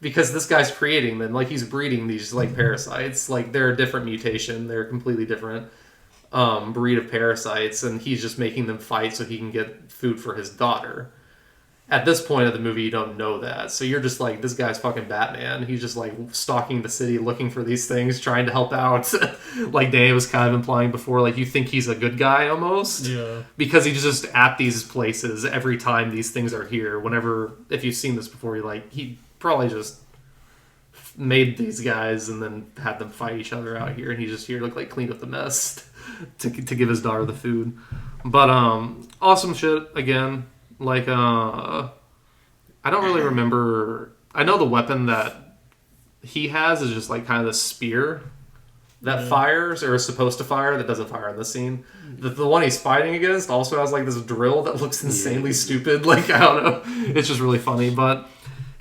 because this guy's creating them. Like he's breeding these like parasites. Like they're a different mutation. They're a completely different breed of parasites, and he's just making them fight so he can get food for his daughter. At this point of the movie, you don't know that. So you're just like, this guy's fucking Batman. He's just like stalking the city, looking for these things, trying to help out. Like Danny was kind of implying before, like you think he's a good guy almost. Yeah. Because he's just at these places every time these things are here. Whenever, if you've seen this before, you're like, he probably just made these guys and then had them fight each other out here. And he's just here to like clean up the mess to give his daughter the food. But awesome shit again. Like, I don't really remember. I know the weapon that he has is just like kind of the spear that fires or is supposed to fire that doesn't fire in this scene. The one he's fighting against also has like this drill that looks insanely stupid. Like, I don't know. It's just really funny. But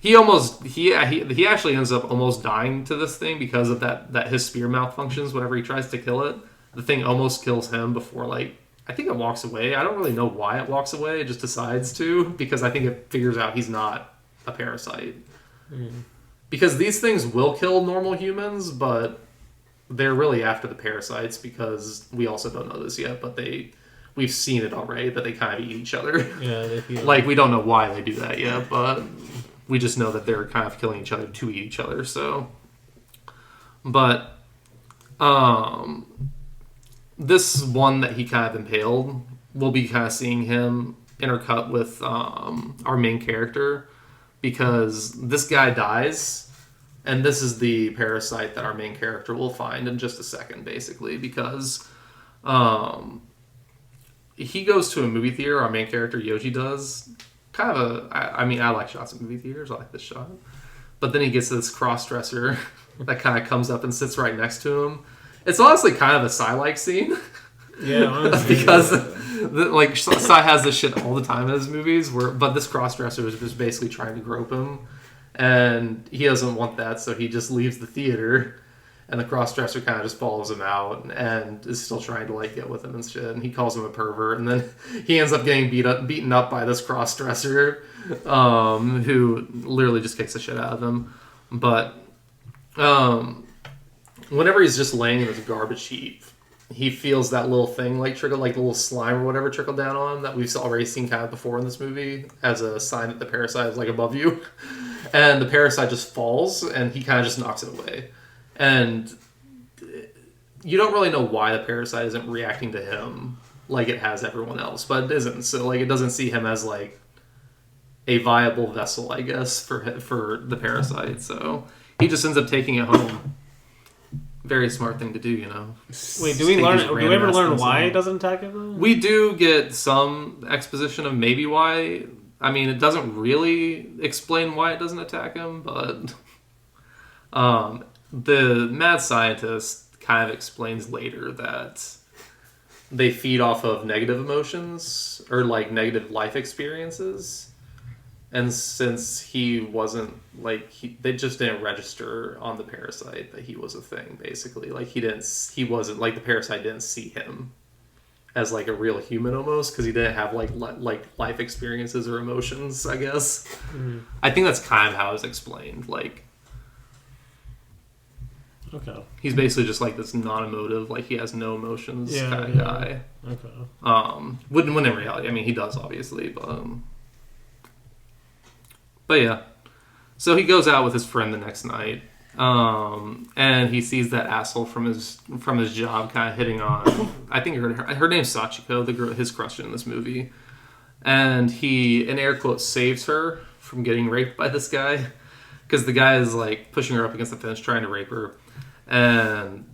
he actually ends up almost dying to this thing because of that his spear malfunctions whenever he tries to kill it. The thing almost kills him before like. I think it walks away. I don't really know why it walks away. It just decides to, because I think it figures out he's not a parasite. Because these things will kill normal humans, but they're really after the parasites, because we also don't know this yet, but we've seen it already, that they kind of eat each other. Yeah, they feel like, we don't know why they do that yet, but we just know that they're kind of killing each other to eat each other, so. But, this one that he kind of impaled, we'll be kind of seeing him intercut with our main character, because this guy dies, and this is the parasite that our main character will find in just a second, basically, because he goes to a movie theater, our main character, Yoji, does. Kind of I like shots in movie theaters, I like this shot. But then he gets this cross-dresser that kind of comes up and sits right next to him. It's honestly kind of a Psy-like scene. Yeah, honestly. Because like Psy has this shit all the time in his movies, but this cross-dresser is just basically trying to grope him, and he doesn't want that, so he just leaves the theater, and the cross-dresser kind of just follows him out and is still trying to like get with him and shit, and he calls him a pervert, and then he ends up getting beaten up by this cross-dresser, who literally just kicks the shit out of him. But whenever he's just laying in this garbage heap, he feels that little thing like trickle, like the little slime or whatever trickle down on him that we've already seen kind of before in this movie as a sign that the parasite is like above you. And the parasite just falls and he kind of just knocks it away. And you don't really know why the parasite isn't reacting to him like it has everyone else, but it isn't. So like it doesn't see him as like a viable vessel, I guess, for the parasite. So he just ends up taking it home. Very smart thing to do, you know. Wait, do we ever learn why it doesn't attack it? Though? We do get some exposition of maybe why. I mean, it doesn't really explain why it doesn't attack him, but the mad scientist kind of explains later that they feed off of negative emotions or like negative life experiences. And since he wasn't, like, they just didn't register on the parasite that he was a thing, basically. Like, he wasn't, like, the parasite didn't see him as, like, a real human almost, because he didn't have, like, life experiences or emotions, I guess. Mm-hmm. I think that's kind of how it's explained, like... Okay. He's basically just, like, this non-emotive, like, he has no emotions kind of guy. Okay. When in reality, I mean, he does, obviously, But yeah, so he goes out with his friend the next night, and he sees that asshole from his job kind of hitting on. I think her name's Sachiko, the girl, his crush in this movie, and he, in air quotes, saves her from getting raped by this guy because the guy is like pushing her up against the fence trying to rape her, and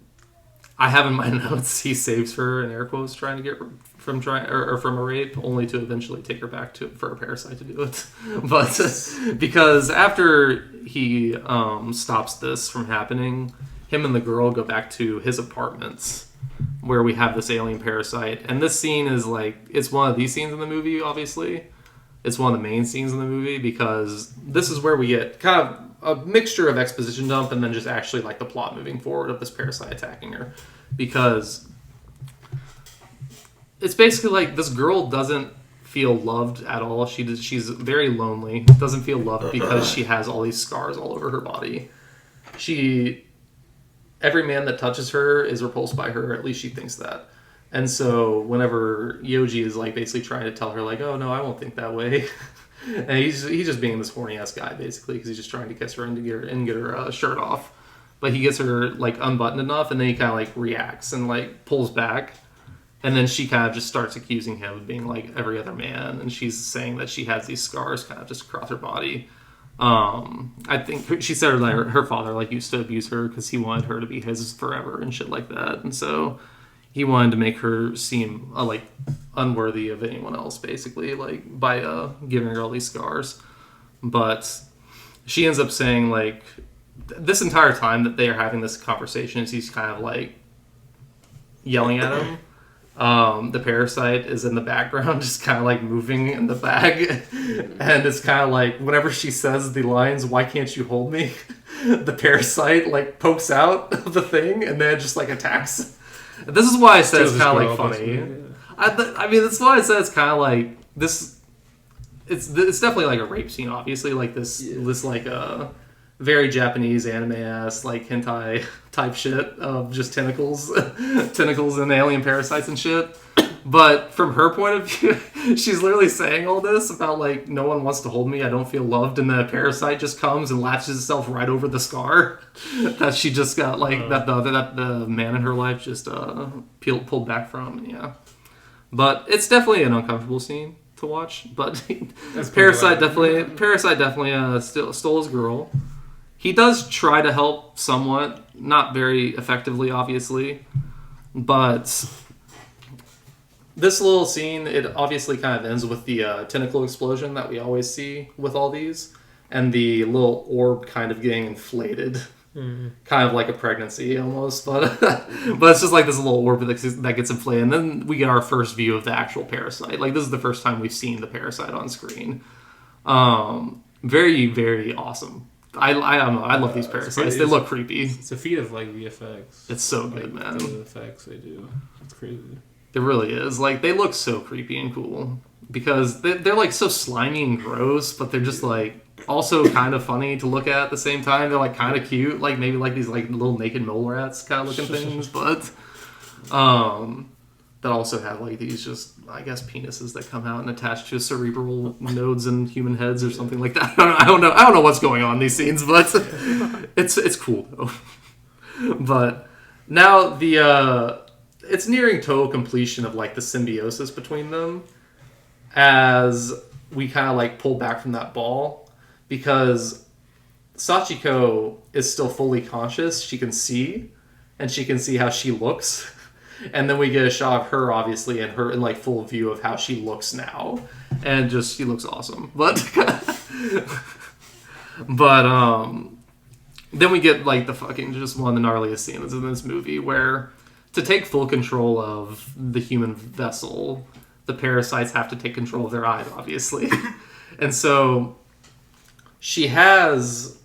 I have in my notes he saves her in air quotes trying to get from a rape, only to eventually take her back for a parasite to do it. But because after he stops this from happening, him and the girl go back to his apartments where we have this alien parasite. And this scene is like, it's one of these scenes in the movie, obviously. It's one of the main scenes in the movie because this is where we get kind of a mixture of exposition dump and then just actually like the plot moving forward of this parasite attacking her. Because it's basically like this girl doesn't feel loved at all. She's very lonely. Doesn't feel loved because she has all these scars all over her body. Every man that touches her is repulsed by her. At least she thinks that. And so whenever Yoji is like basically trying to tell her like, oh no, I won't think that way. And he's just being this horny ass guy basically because he's just trying to kiss her and get her shirt off. But he gets her like unbuttoned enough, and then he kind of like reacts and like pulls back. And then she kind of just starts accusing him of being like every other man, and she's saying that she has these scars kind of just across her body. I think she said her father like used to abuse her because he wanted her to be his forever and shit like that, and so he wanted to make her seem like unworthy of anyone else, basically, like by giving her all these scars. But she ends up saying like this entire time that they are having this conversation, he's kind of like yelling at him. The parasite is in the background, just kind of like moving in the bag. And it's kind of like, whenever she says the lines, "Why can't you hold me?" the parasite like pokes out of the thing and then it just like attacks. This is why I said it's kind of like funny. Yeah. I mean, that's why I said it's kind of like this. It's definitely like a rape scene, obviously, like this like very Japanese anime-ass, like, hentai type shit of just tentacles and alien parasites and shit. But from her point of view, she's literally saying all this about, like, no one wants to hold me, I don't feel loved, and the parasite just comes and latches itself right over the scar that she just got, like, that the man in her life just pulled back from, yeah. But it's definitely an uncomfortable scene to watch, but Parasite definitely stole his girl. He does try to help somewhat, not very effectively, obviously, but this little scene, it obviously kind of ends with the tentacle explosion that we always see with all these, and the little orb kind of getting inflated, kind of like a pregnancy almost, but it's just like this little orb that gets inflated, and then we get our first view of the actual parasite. Like, this is the first time we've seen the parasite on screen. Very, very awesome. I don't know. I love these parasites. They look creepy. It's a feat of like VFX. It's so good, man. The effects they do. It's crazy. It really is. Like, they look so creepy and cool because they're like so slimy and gross, but they're just like also kind of funny to look at the same time. They're like kind of cute, like maybe like these like little naked mole rats kind of looking things. But that also have like these just, I guess, penises that come out and attach to cerebral nodes in human heads or something like that. I don't know what's going on in these scenes, but it's cool though. But now it's nearing total completion of like the symbiosis between them as we kind of like pull back from that ball, because Sachiko is still fully conscious. She can see, and she can see how she looks. And then we get a shot of her, obviously, and her in like full view of how she looks now, and just she looks awesome. But then we get like the fucking just one of the gnarliest scenes in this movie, where to take full control of the human vessel, the parasites have to take control of their eyes, obviously, and so she has.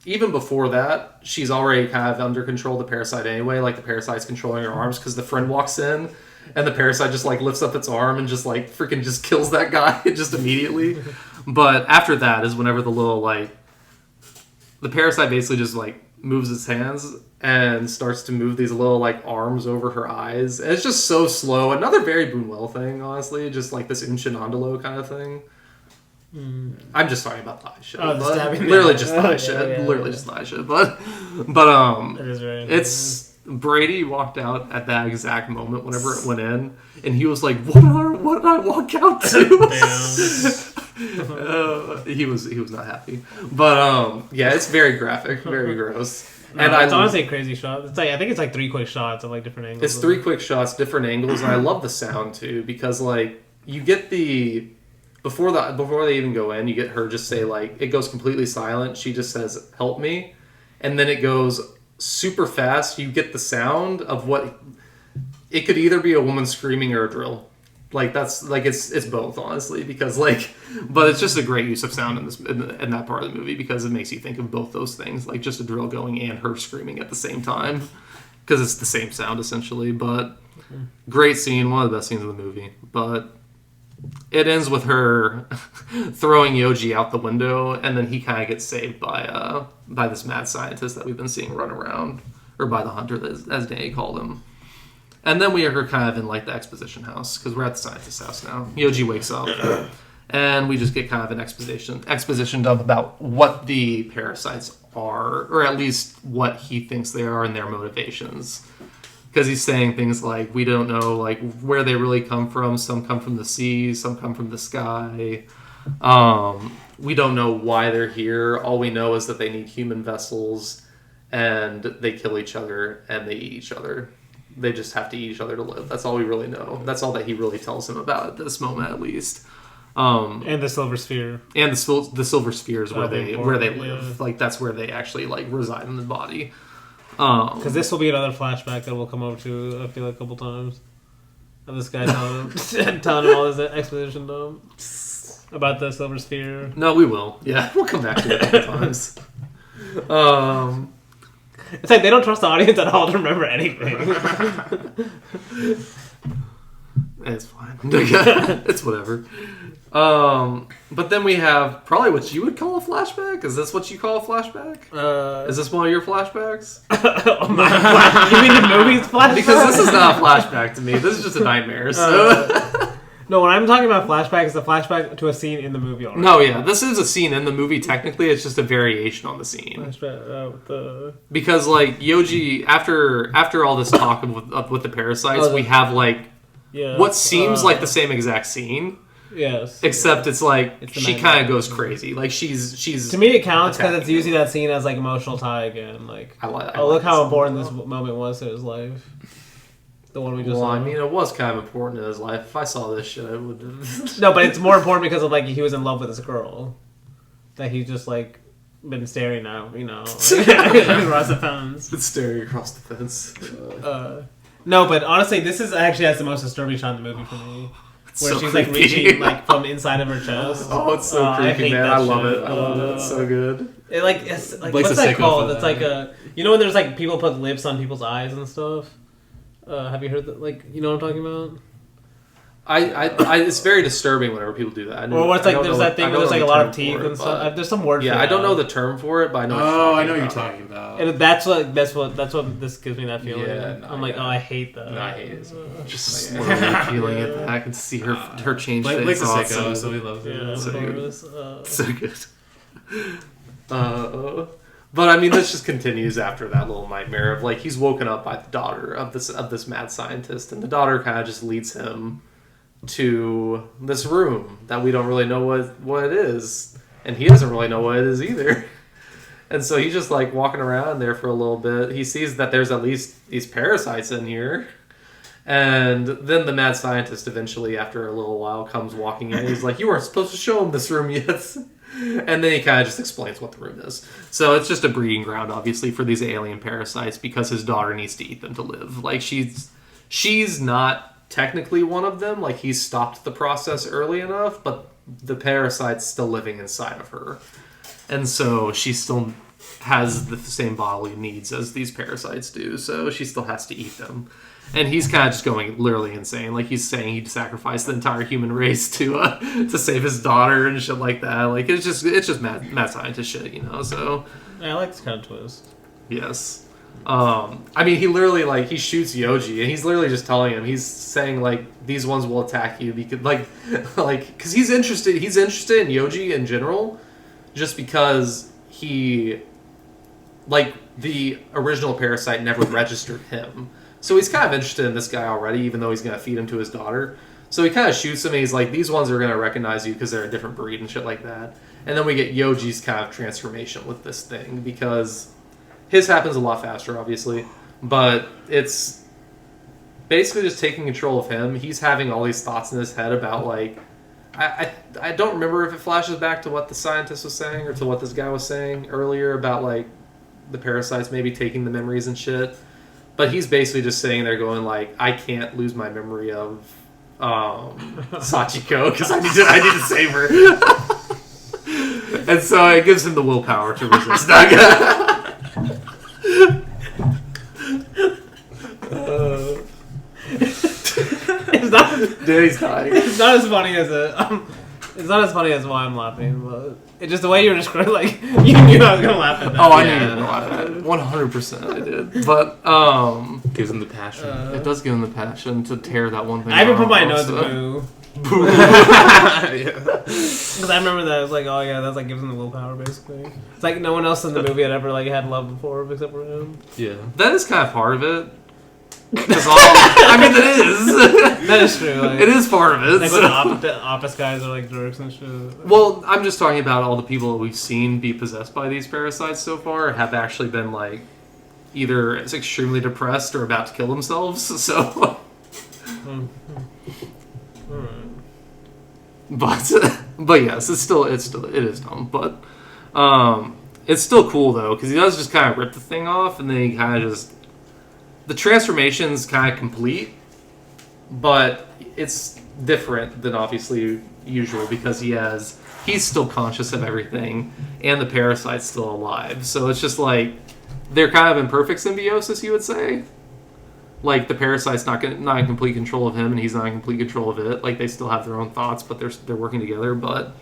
Even before that, she's already kind of under control of the parasite anyway. Like, the parasite's controlling her arms because the friend walks in, and the parasite just, like, lifts up its arm and just, like, freaking just kills that guy just immediately. But after that is whenever the little, like... The parasite basically just, like, moves its hands and starts to move these little, like, arms over her eyes. And it's just so slow. Another very Buñuel thing, honestly. Just, like, this Inchinandolo kind of thing. I'm just talking about the eye shit. Oh, literally just the eye shit. Literally just the eye shit. But it is very it's Brady walked out at that exact moment whenever it went in, and he was like, "What did I walk out to?" He was not happy. But yeah, it's very graphic, very gross. No, and it's honestly a crazy shot. It's like I think it's like 3 quick shots of like different angles. It's 3 quick shots, different angles, and I love the sound too, because like you get the. Before they even go in, you get her just say, like, it goes completely silent. She just says, "Help me." And then it goes super fast. You get the sound of what... It could either be a woman screaming or a drill. Like, that's... Like, it's both, honestly. Because, like... But it's just a great use of sound in that part of the movie, because it makes you think of both those things. Like, just a drill going and her screaming at the same time. Because it's the same sound, essentially. But great scene. One of the best scenes of the movie. But... It ends with her throwing Yoji out the window, and then he kind of gets saved by this mad scientist that we've been seeing run around, or by the hunter, as Danny called him. And then we are kind of in like the exposition house, because we're at the scientist's house now. Yoji wakes up, and we just get kind of an exposition dump about what the parasites are, or at least what he thinks they are and their motivations. Because he's saying things like, we don't know like where they really come from. Some come from the sea, some come from the sky. We don't know why they're here. All we know is that they need human vessels, and they kill each other, and they eat each other. They just have to eat each other to live. That's all we really know. That's all that he really tells him about at this moment, at least. And the silver sphere. And the silver sphere is where they live. Yeah. Like, that's where they actually like reside in the body. Because this will be another flashback that we'll come over to, I feel like, a couple times. Of this guy telling him all this exposition dump about the silver sphere. No, we will. Yeah, we'll come back to it a couple times. It's like they don't trust the audience at all to remember anything. It's fine. It's whatever. But then we have probably what you would call a flashback. Is this what you call a flashback? Is this one of your flashbacks? Oh my, you mean the movie's flashback? Because this is not a flashback to me. This is just a nightmare. So. No, when I'm talking about flashback, it's a flashback to a scene in the movie already. No, yeah, this is a scene in the movie. Technically, it's just a variation on the scene. Flashback, because like Yoji, after all this talk with the parasites, we have like what seems like the same exact scene. Yes. Except it's like she kind of goes crazy. Like she's. To me, it counts because it's using that scene as like emotional tie again. Like, look how important this moment was to his life. The one we just saw. I mean, it was kind of important in his life. If I saw this shit, I would. No, but it's more important because of like he was in love with this girl that he just like been staring at, you know, across the fence. Been staring across the fence. No, but honestly, this is actually has the most disturbing shot in the movie for me. Where so she's creepy. like reaching like from inside of her chest. Oh, it's so creepy, man! I love it. I love it. It's so good. It's like what's that called? It's like a when there's like people put lips on people's eyes and stuff. Have you heard that? Like, you know what I'm talking it's very disturbing whenever people do that. Or what's like there's that thing where there's like a lot of teeth and stuff. There's some word. Yeah, for I don't that. know the term for it, but I know. I know what you're talking about. And that's what this gives me that feeling. Yeah, I'm like, oh, I hate that. No, I hate it. Just slowly peeling it back and see her change face. Blake's a Awesome. sicko, so he loves it. Yeah, So of good. course. So good. But I mean, this just continues after that little nightmare of like he's woken up by the daughter of this mad scientist, and the daughter kind of just leads him to this room that we don't really know what it is, and he doesn't really know what it is either. And so he's just like walking around there for a little bit. He sees that there's at least these parasites in here. And then the mad scientist eventually, after a little while, comes walking in. He's like, you weren't supposed to show him this room yet. And then he kind of just explains what the room is. So it's just a breeding ground, obviously, for these alien parasites because his daughter needs to eat them to live. Like, she's not technically one of them. Like, he's stopped the process early enough, but the parasite's still living inside of her. And so she still has the same bodily needs as these parasites do. So she still has to eat them. And he's kind of just going literally insane. Like, he's saying he'd sacrifice the entire human race to save his daughter and shit like that. Like, it's just mad scientist shit, you know? So, Yeah, I like this kind of twist. yes. I mean, he literally, like, he shoots Yoji, and he's literally just telling him, he's saying, like, these ones will attack you because, because he's interested in Yoji in general, just because he, like, the original parasite never registered him. So he's kind of interested in this guy already, even though he's going to feed him to his daughter. So he kind of shoots him, and he's like, these ones are going to recognize you because they're a different breed and shit like that. And then we get Yoji's kind of transformation with this thing, because his happens a lot faster, obviously. But it's basically just taking control of him. He's having all these thoughts in his head about, like, I don't remember if it flashes back to what the scientist was saying or to what this guy was saying earlier about, like, the parasites maybe taking the memories and shit. But he's basically just sitting there going, like, I can't lose my memory of Sachiko because I need to save her. And so it gives him the willpower to resist. It's not. Danny's dying. It's not as funny as it's not as funny as why I'm laughing, but it's just the way you were describing. Like, you knew I was gonna laugh at that. Oh, I knew you were gonna laugh at it. 100% I did. But gives him the passion. it does give him the passion to tear that one thing. I even put my off, notes so. boo. Because I remember that. I was like, oh yeah, that's like gives him the willpower, basically. It's like no one else in the movie had ever like had love before except for him. Yeah. That is kind of part of it. I mean, it is. That is true. Like, It is part of it. Like so. when the office guys are like jerks and shit. Well, I'm just talking about all the people that we've seen be possessed by these parasites so far have actually been, like, either extremely depressed or about to kill themselves, so... But yes, it is dumb, but it's still cool, though, because he does just kind of rip the thing off, and then he kind of just... The transformation's kind of complete, but it's different than obviously usual because he's still conscious of everything, and the parasite's still alive. So it's just like they're kind of in perfect symbiosis, you would say. Like the parasite's not in complete control of him, and he's not in complete control of it. Like they still have their own thoughts, but they're working together. But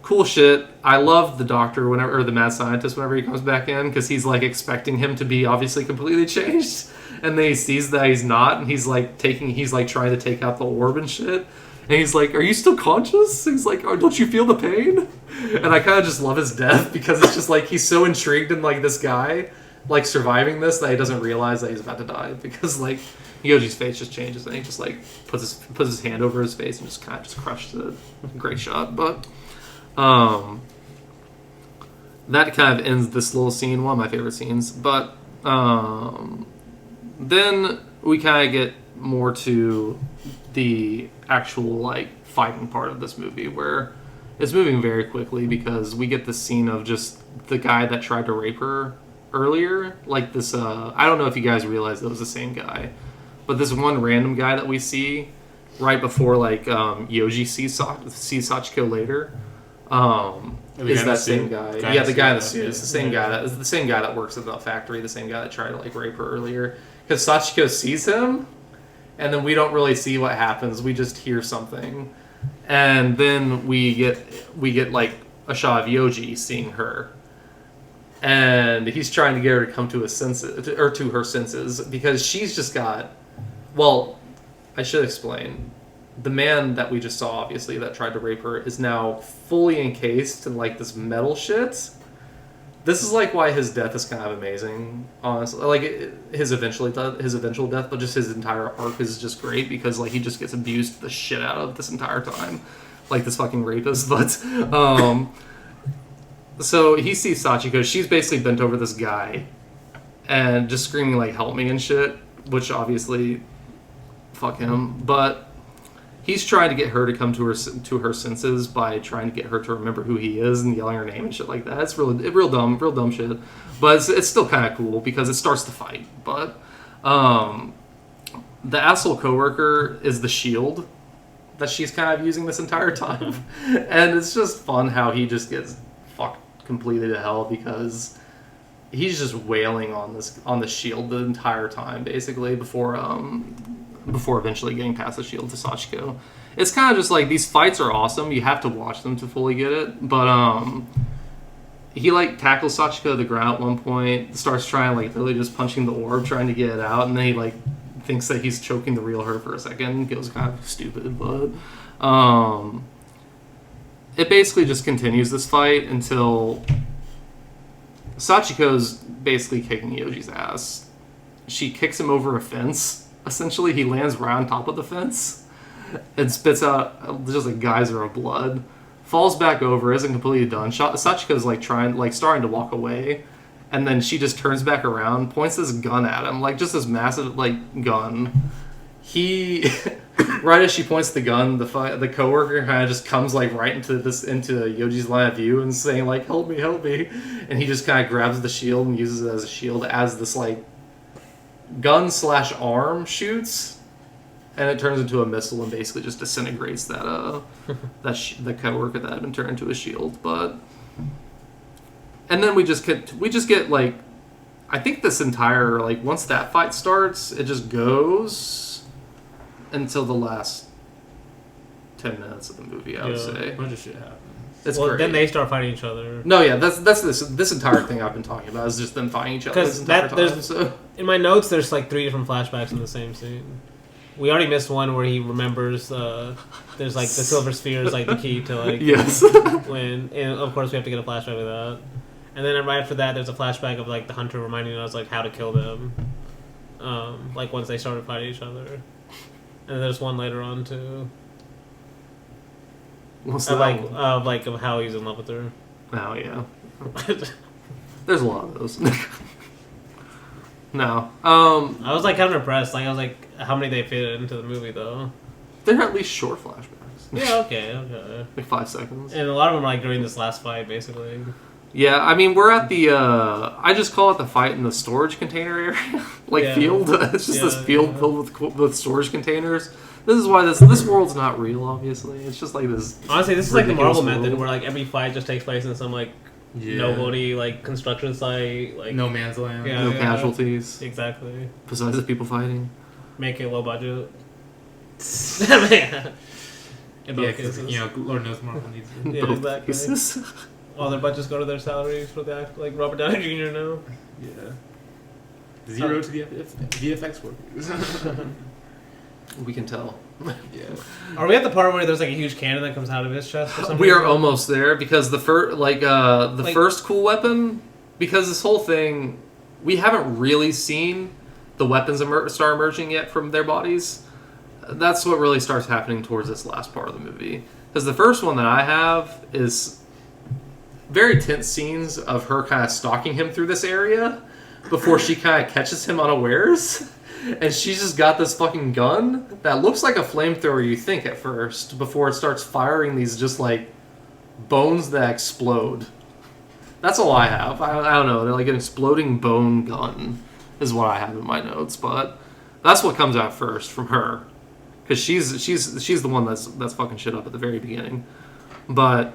cool shit. I love the doctor or the mad scientist whenever he comes back in, because he's like expecting him to be obviously completely changed, and then he sees that he's not, and he's like trying to take out the orb and shit, and he's like, "Are you still conscious?" He's like, "Oh, don't you feel the pain?" And I kind of just love his death because it's just like he's so intrigued in like this guy like surviving this that he doesn't realize that he's about to die, because like Yoji's face just changes and he just like puts his hand over his face and just kind of just crushes it. Great shot, but. That kind of ends this little scene, one of my favorite scenes. But then we kind of get more to the actual like fighting part of this movie, where it's moving very quickly because we get this scene of just the guy that tried to rape her earlier. Like this, I don't know if you guys realize it was the same guy, but this one random guy that we see right before like Yoji sees Sachiko later. Is that same guy? Yeah, the guy in the suit. It's the same guy that works at the factory. The same guy that tried to like rape her earlier. Because Sachiko sees him, and then we don't really see what happens. We just hear something, and then we get like a shot of Yoji seeing her, and he's trying to get her to come to his senses, or to her senses, because she's just got. Well, I should explain. The man that we just saw, obviously, that tried to rape her, is now fully encased in like this metal shit. This is like why his death is kind of amazing, honestly. Like his eventual death, but just his entire arc is just great because like he just gets abused the shit out of this entire time, like this fucking rapist. But so he sees Sachiko. She's basically bent over this guy, and just screaming like "help me" and shit, which obviously, fuck him. But he's trying to get her to come to her senses by trying to get her to remember who he is and yelling her name and shit like that. It's real dumb shit. But it's still kind of cool because it starts the fight. But the asshole coworker is the shield that she's kind of using this entire time. And it's just fun how he just gets fucked completely to hell because he's just wailing on the shield the entire time, basically, before eventually getting past the shield to Sachiko. It's kind of just like, these fights are awesome. You have to watch them to fully get it. But he like tackles Sachiko to the ground at one point, starts trying like literally just punching the orb, trying to get it out, and then he like thinks that he's choking the real her for a second. It was kind of stupid, but it basically just continues this fight until Sachiko's basically kicking Yoji's ass. She kicks him over a fence. Essentially, he lands right on top of the fence and spits out just a geyser of blood. Falls back over, isn't completely done. Sachiko's like starting to walk away, and then she just turns back around, points this gun at him, like just this massive like gun. He, right as she points the gun, the coworker kind of just comes like right into Yoji's line of view and saying like help me, and he just kind of grabs the shield and uses it as a shield as this like gun/arm shoots, and it turns into a missile and basically just disintegrates the coworker that had been turned into a shield. But and then we just get like, I think this entire like, once that fight starts, it just goes until the last 10 minutes of the movie. I would say a bunch of shit happens. It's well, great. then they start fighting each other. No, yeah, that's this entire thing I've been talking about is just them fighting each other this entire time. So. In my notes, there's like 3 different flashbacks in the same scene. We already missed one where he remembers there's like the silver sphere is like the key to like yes. win, and of course we have to get a flashback of that. And then right after that, there's a flashback of like the hunter reminding us like how to kill them, like once they started fighting each other. And then there's one later on too. What's of that of how he's in love with her. Oh yeah. There's a lot of those. No. I was like kind of impressed. Like I was like, how many they fit into the movie though? They're at least short flashbacks. Yeah. Okay. Like 5 seconds. And a lot of them are like during this last fight, basically. Yeah, I mean, we're at the, I just call it the fight in the storage container area. Field. It's just this field filled with storage containers. This is why this world's not real, obviously. It's just like this. Honestly, this is like the Marvel world. method where like every fight just takes place in some like nobody like construction site, like no man's land. Yeah, no casualties. Exactly. Besides the people fighting. Make it low budget. In both cases. You know, Lord knows Marvel needs it. Yeah, Both exactly. cases. All their budgets go to their salaries for the like Robert Downey Jr. now. Yeah. 0 to the VFX workers. We can tell. Yeah. Are we at the part where there's like a huge cannon that comes out of his chest or something? We are almost there because the first cool weapon, because this whole thing, we haven't really seen the weapons start emerging yet from their bodies. That's what really starts happening towards this last part of the movie. Because the first one that I have is very tense scenes of her kind of stalking him through this area before she kind of catches him unawares. And she's just got this fucking gun that looks like a flamethrower, you think, at first, before it starts firing these just, like, bones that explode. That's all I have. I don't know. They're like an exploding bone gun is what I have in my notes. But that's what comes out first from her. Because she's the one that's fucking shit up at the very beginning. But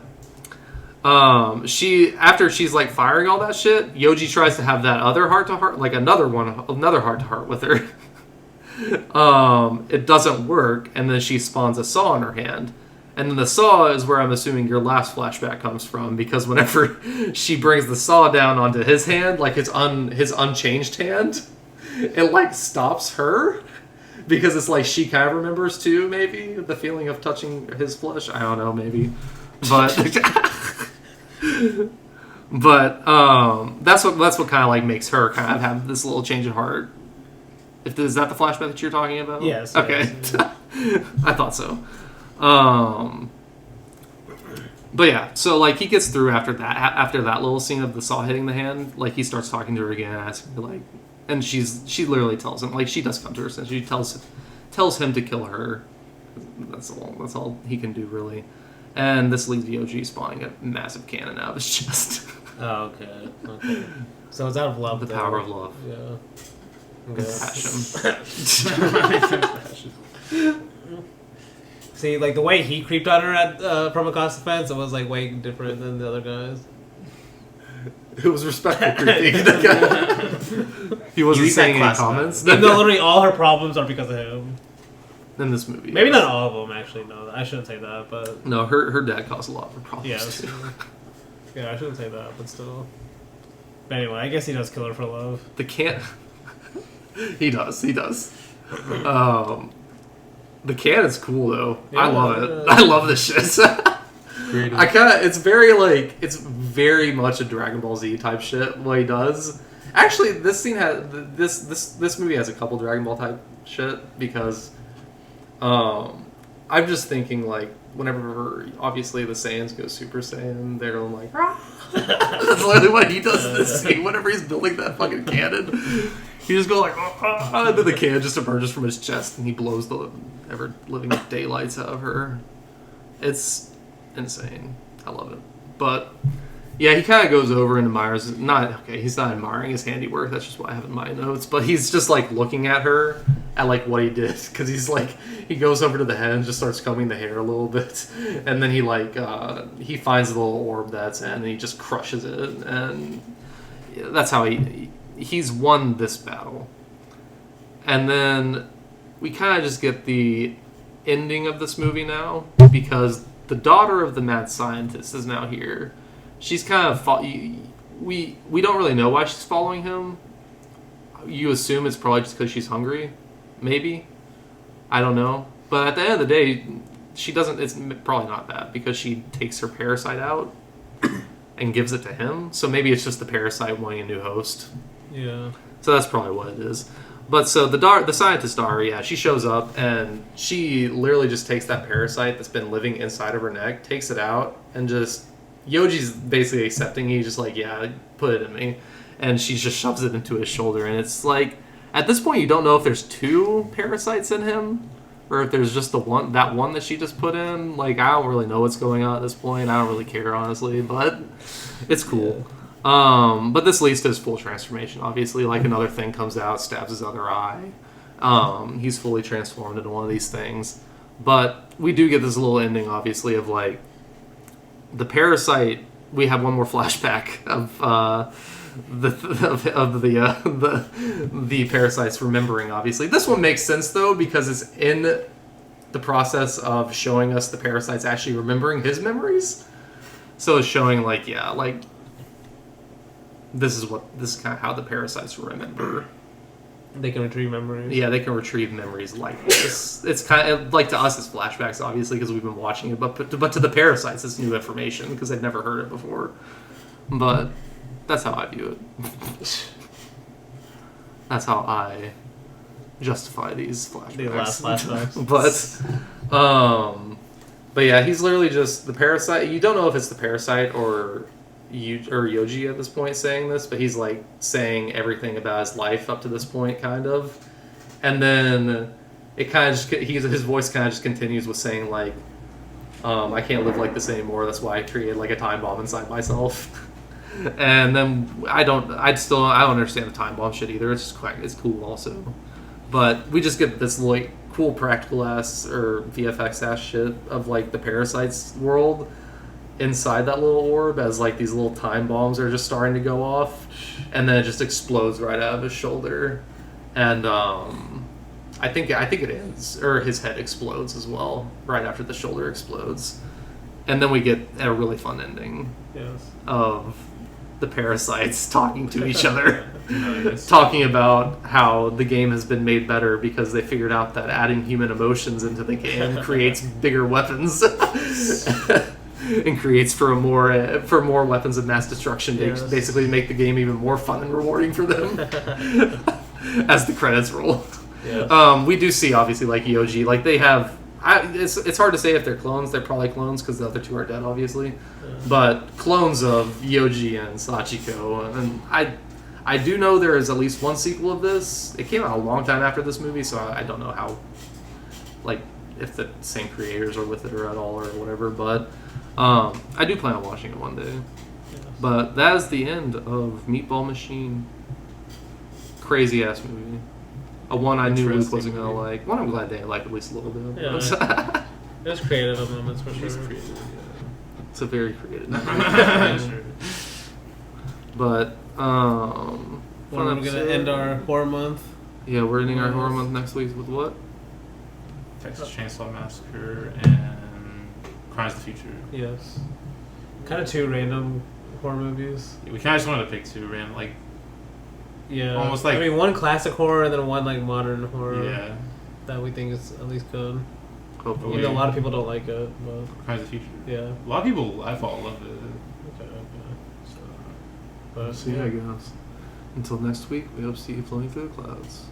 after she's like firing all that shit, Yoji tries to have that other heart to heart, like another heart to heart with her. it doesn't work, and then she spawns a saw in her hand. And then the saw is where I'm assuming your last flashback comes from, because whenever she brings the saw down onto his hand, like his unchanged hand, it like stops her. Because it's like she kind of remembers too, maybe, the feeling of touching his flesh. I don't know, maybe. But that's what kind of like makes her kind of have this little change of heart. Is that the flashback that you're talking about? Yes. Okay. Yes. I thought so. But yeah, so like he gets through after that little scene of the saw hitting the hand. Like he starts talking to her again, asking her like, and she literally tells him, like, she does come to her senses. She tells him to kill her. That's all he can do, really. And this leaves Yoji spawning a massive cannon out of his chest. Oh, okay. So it's out of love. The power of love. Yeah. Passion. See, like the way he creeped on her from across the fence, it was like way different than the other guys. It was respectful creepy. He wasn't saying any comments. No, literally all her problems are because of him. In this movie. Maybe not all of them, actually. No, I shouldn't say that, but... No, her dad caused a lot of her problems, yeah, too. Yeah, I shouldn't say that, but still. But anyway, I guess he does kill her for love. The can... He does. The can is cool, though. Yeah, I love it. I love this shit. It's very much a Dragon Ball Z type shit, what he does. Actually, this scene has... This movie has a couple Dragon Ball type shit, because... I'm just thinking, like, whenever, obviously, the Saiyans go Super Saiyan, they're like, ah! That's literally what he does in this scene. Whenever he's building that fucking cannon, he just goes like, ah! And then the cannon just emerges from his chest, and he blows the ever-living daylights out of her. It's insane. I love it. But... yeah, he kind of goes over and admires... he's not admiring his handiwork. That's just what I have in my notes. But he's just, like, looking at her, at, like, what he did. Because he's, like... he goes over to the head and just starts combing the hair a little bit. And then he, like... he finds the little orb that's in, and he just crushes it. And that's how he's won this battle. And then we kind of just get the ending of this movie now. Because the daughter of the mad scientist is now here. She's kind of... we don't really know why she's following him. You assume it's probably just because she's hungry. Maybe. I don't know. But at the end of the day, she doesn't... it's probably not that, because she takes her parasite out and gives it to him. So maybe it's just the parasite wanting a new host. Yeah. So that's probably what it is. But so the scientist daughter, yeah, she shows up, and she literally just takes that parasite that's been living inside of her neck, takes it out, and just... Yoji's basically accepting. He's just like, yeah, put it in me. And she just shoves it into his shoulder. And it's like, at this point, you don't know if there's two parasites in him, or if there's just that one that she just put in. Like, I don't really know what's going on at this point. I don't really care, honestly, but it's cool. But this leads to his full transformation, obviously. Like, another thing comes out, stabs his other eye. He's fully transformed into one of these things. But we do get this little ending, obviously, of, like, the parasite. We have one more flashback of the parasites remembering. Obviously, this one makes sense though, because it's in the process of showing us the parasites actually remembering his memories. So it's showing like, yeah, like this is kind of how the parasites remember. They can retrieve memories. Yeah, they can retrieve memories like this. It's kind of like, to us, it's flashbacks, obviously, because we've been watching it. But to the parasites, it's new information because they've never heard it before. But that's how I view it. That's how I justify these flashbacks. The last flashbacks. But yeah, he's literally just the parasite. You don't know if it's the parasite or Yoji at this point saying this, but he's like saying everything about his life up to this point, kind of. And then it kind of just his voice kind of just continues with saying like, I can't live like this anymore. That's why I created like a time bomb inside myself. And then I don't understand the time bomb shit either. It's just it's cool also. But we just get this like cool practical ass or VFX ass shit of like the parasites world inside that little orb, as like these little time bombs are just starting to go off, and then it just explodes right out of his shoulder. And I I think it ends, or his head explodes as well, right after the shoulder explodes. And then we get a really fun ending Yes. of the parasites talking to each other. Nice. Talking about how the game has been made better because they figured out that adding human emotions into the game creates bigger weapons and creates for more weapons of mass destruction to Yes. basically make the game even more fun and rewarding for them. As the credits roll. Yes. We do see obviously like Yoji, like they have. It's hard to say if they're clones. They're probably clones because the other two are dead, obviously. But clones of Yoji and Sachiko, and I do know there is at least one sequel of this. It came out a long time after this movie, so I don't know how, like, if the same creators are with it or at all or whatever. But I do plan on watching it one day. Yes. But that is the end of Meatball Machine. Crazy ass movie. A one I knew Luke Interesting wasn't gonna movie. like. One I'm glad they liked at least a little bit. Yeah. It was creative at moments for sure. He's creative, yeah. It's a very creative movie. Sure. But fun When we're episode. gonna end our horror month. Yeah, we're ending our horror month next week with what? Texas Chainsaw Massacre and Crimes of the Future. Yes. Kind of two random horror movies. We kind of just wanted to pick two random, like, Yeah. Almost like- I mean, one classic horror and then one like modern horror yeah, that we think is at least good. Hopefully. Even though a lot of people don't like it, but Crimes of the Future. yeah. A lot of people I thought loved it. Okay. So, But See, I guess. Until next week, we hope to see you floating through the clouds.